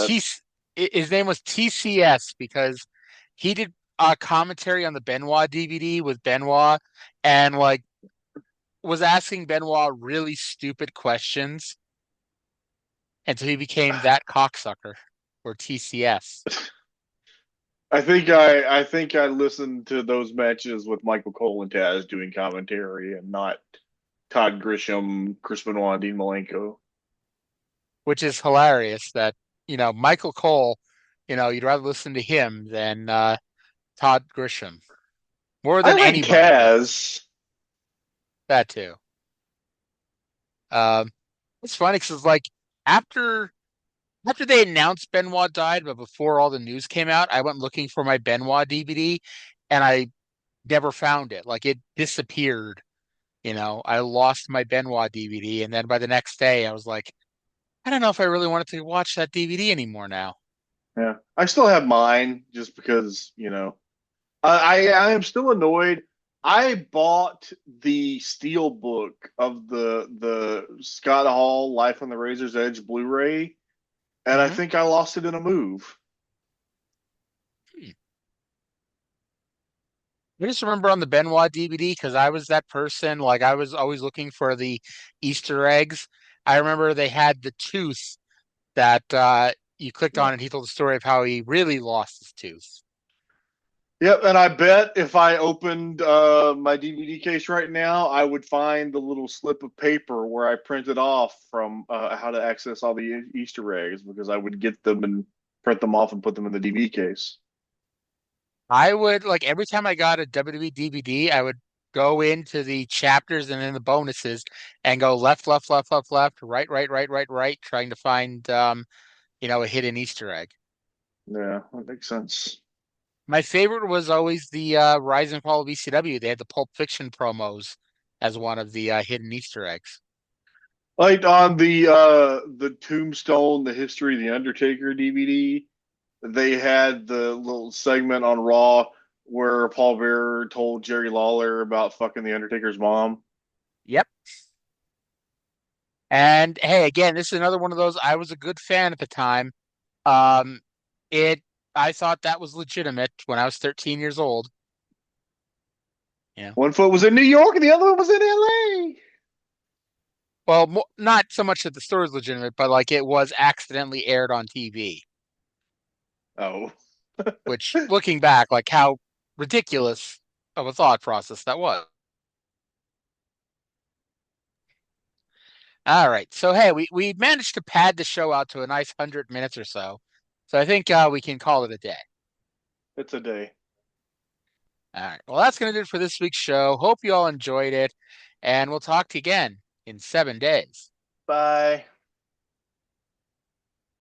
TCS because he did commentary on the Benoit DVD with Benoit and like was asking Benoit really stupid questions. And so he became that cocksucker or TCS. I think I listened to those matches with Michael Cole and Taz doing commentary and not Todd Grisham, Chris Benoit, and Dean Malenko. Which is hilarious that, Michael Cole, you'd rather listen to him than Todd Grisham. More than anybody. Taz. That too. It's funny because like after they announced Benoit died, but before all the news came out, I went looking for my Benoit DVD and I never found it. Like it disappeared. I lost my Benoit DVD, and then by the next day I was like, I don't know if I really wanted to watch that DVD anymore now. Yeah. I still have mine just because, I am still annoyed. I bought the steel book of the Scott Hall Life on the Razor's Edge Blu-ray, and I think I lost it in a move. I just remember on the Benoit DVD, because I was that person, like I was always looking for the Easter eggs. I remember they had the tooth that you clicked on, and he told the story of how he really lost his tooth. Yep, and I bet if I opened my DVD case right now, I would find the little slip of paper where I printed off from how to access all the Easter eggs, because I would get them and print them off and put them in the DVD case. I would, like, every time I got a WWE DVD, I would go into the chapters and then the bonuses and go left, right, trying to find, a hidden Easter egg. Yeah, that makes sense. My favorite was always the Rise and Fall of ECW. They had the Pulp Fiction promos as one of the hidden Easter eggs. Like on the Tombstone, the History of the Undertaker DVD, they had the little segment on Raw where Paul Bearer told Jerry Lawler about fucking the Undertaker's mom. Yep. And hey, again, this is another one of those. I was a good fan at the time. I thought that was legitimate when I was 13 years old. Yeah. One foot was in New York and the other one was in LA. Well, not so much that the story is legitimate, but like it was accidentally aired on TV. Oh. Which, looking back, like how ridiculous of a thought process that was. All right. So, hey, we managed to pad the show out to a nice 100 minutes or so. So I think we can call it a day. It's a day. All right. Well, that's going to do it for this week's show. Hope you all enjoyed it. And we'll talk to you again in 7 days. Bye.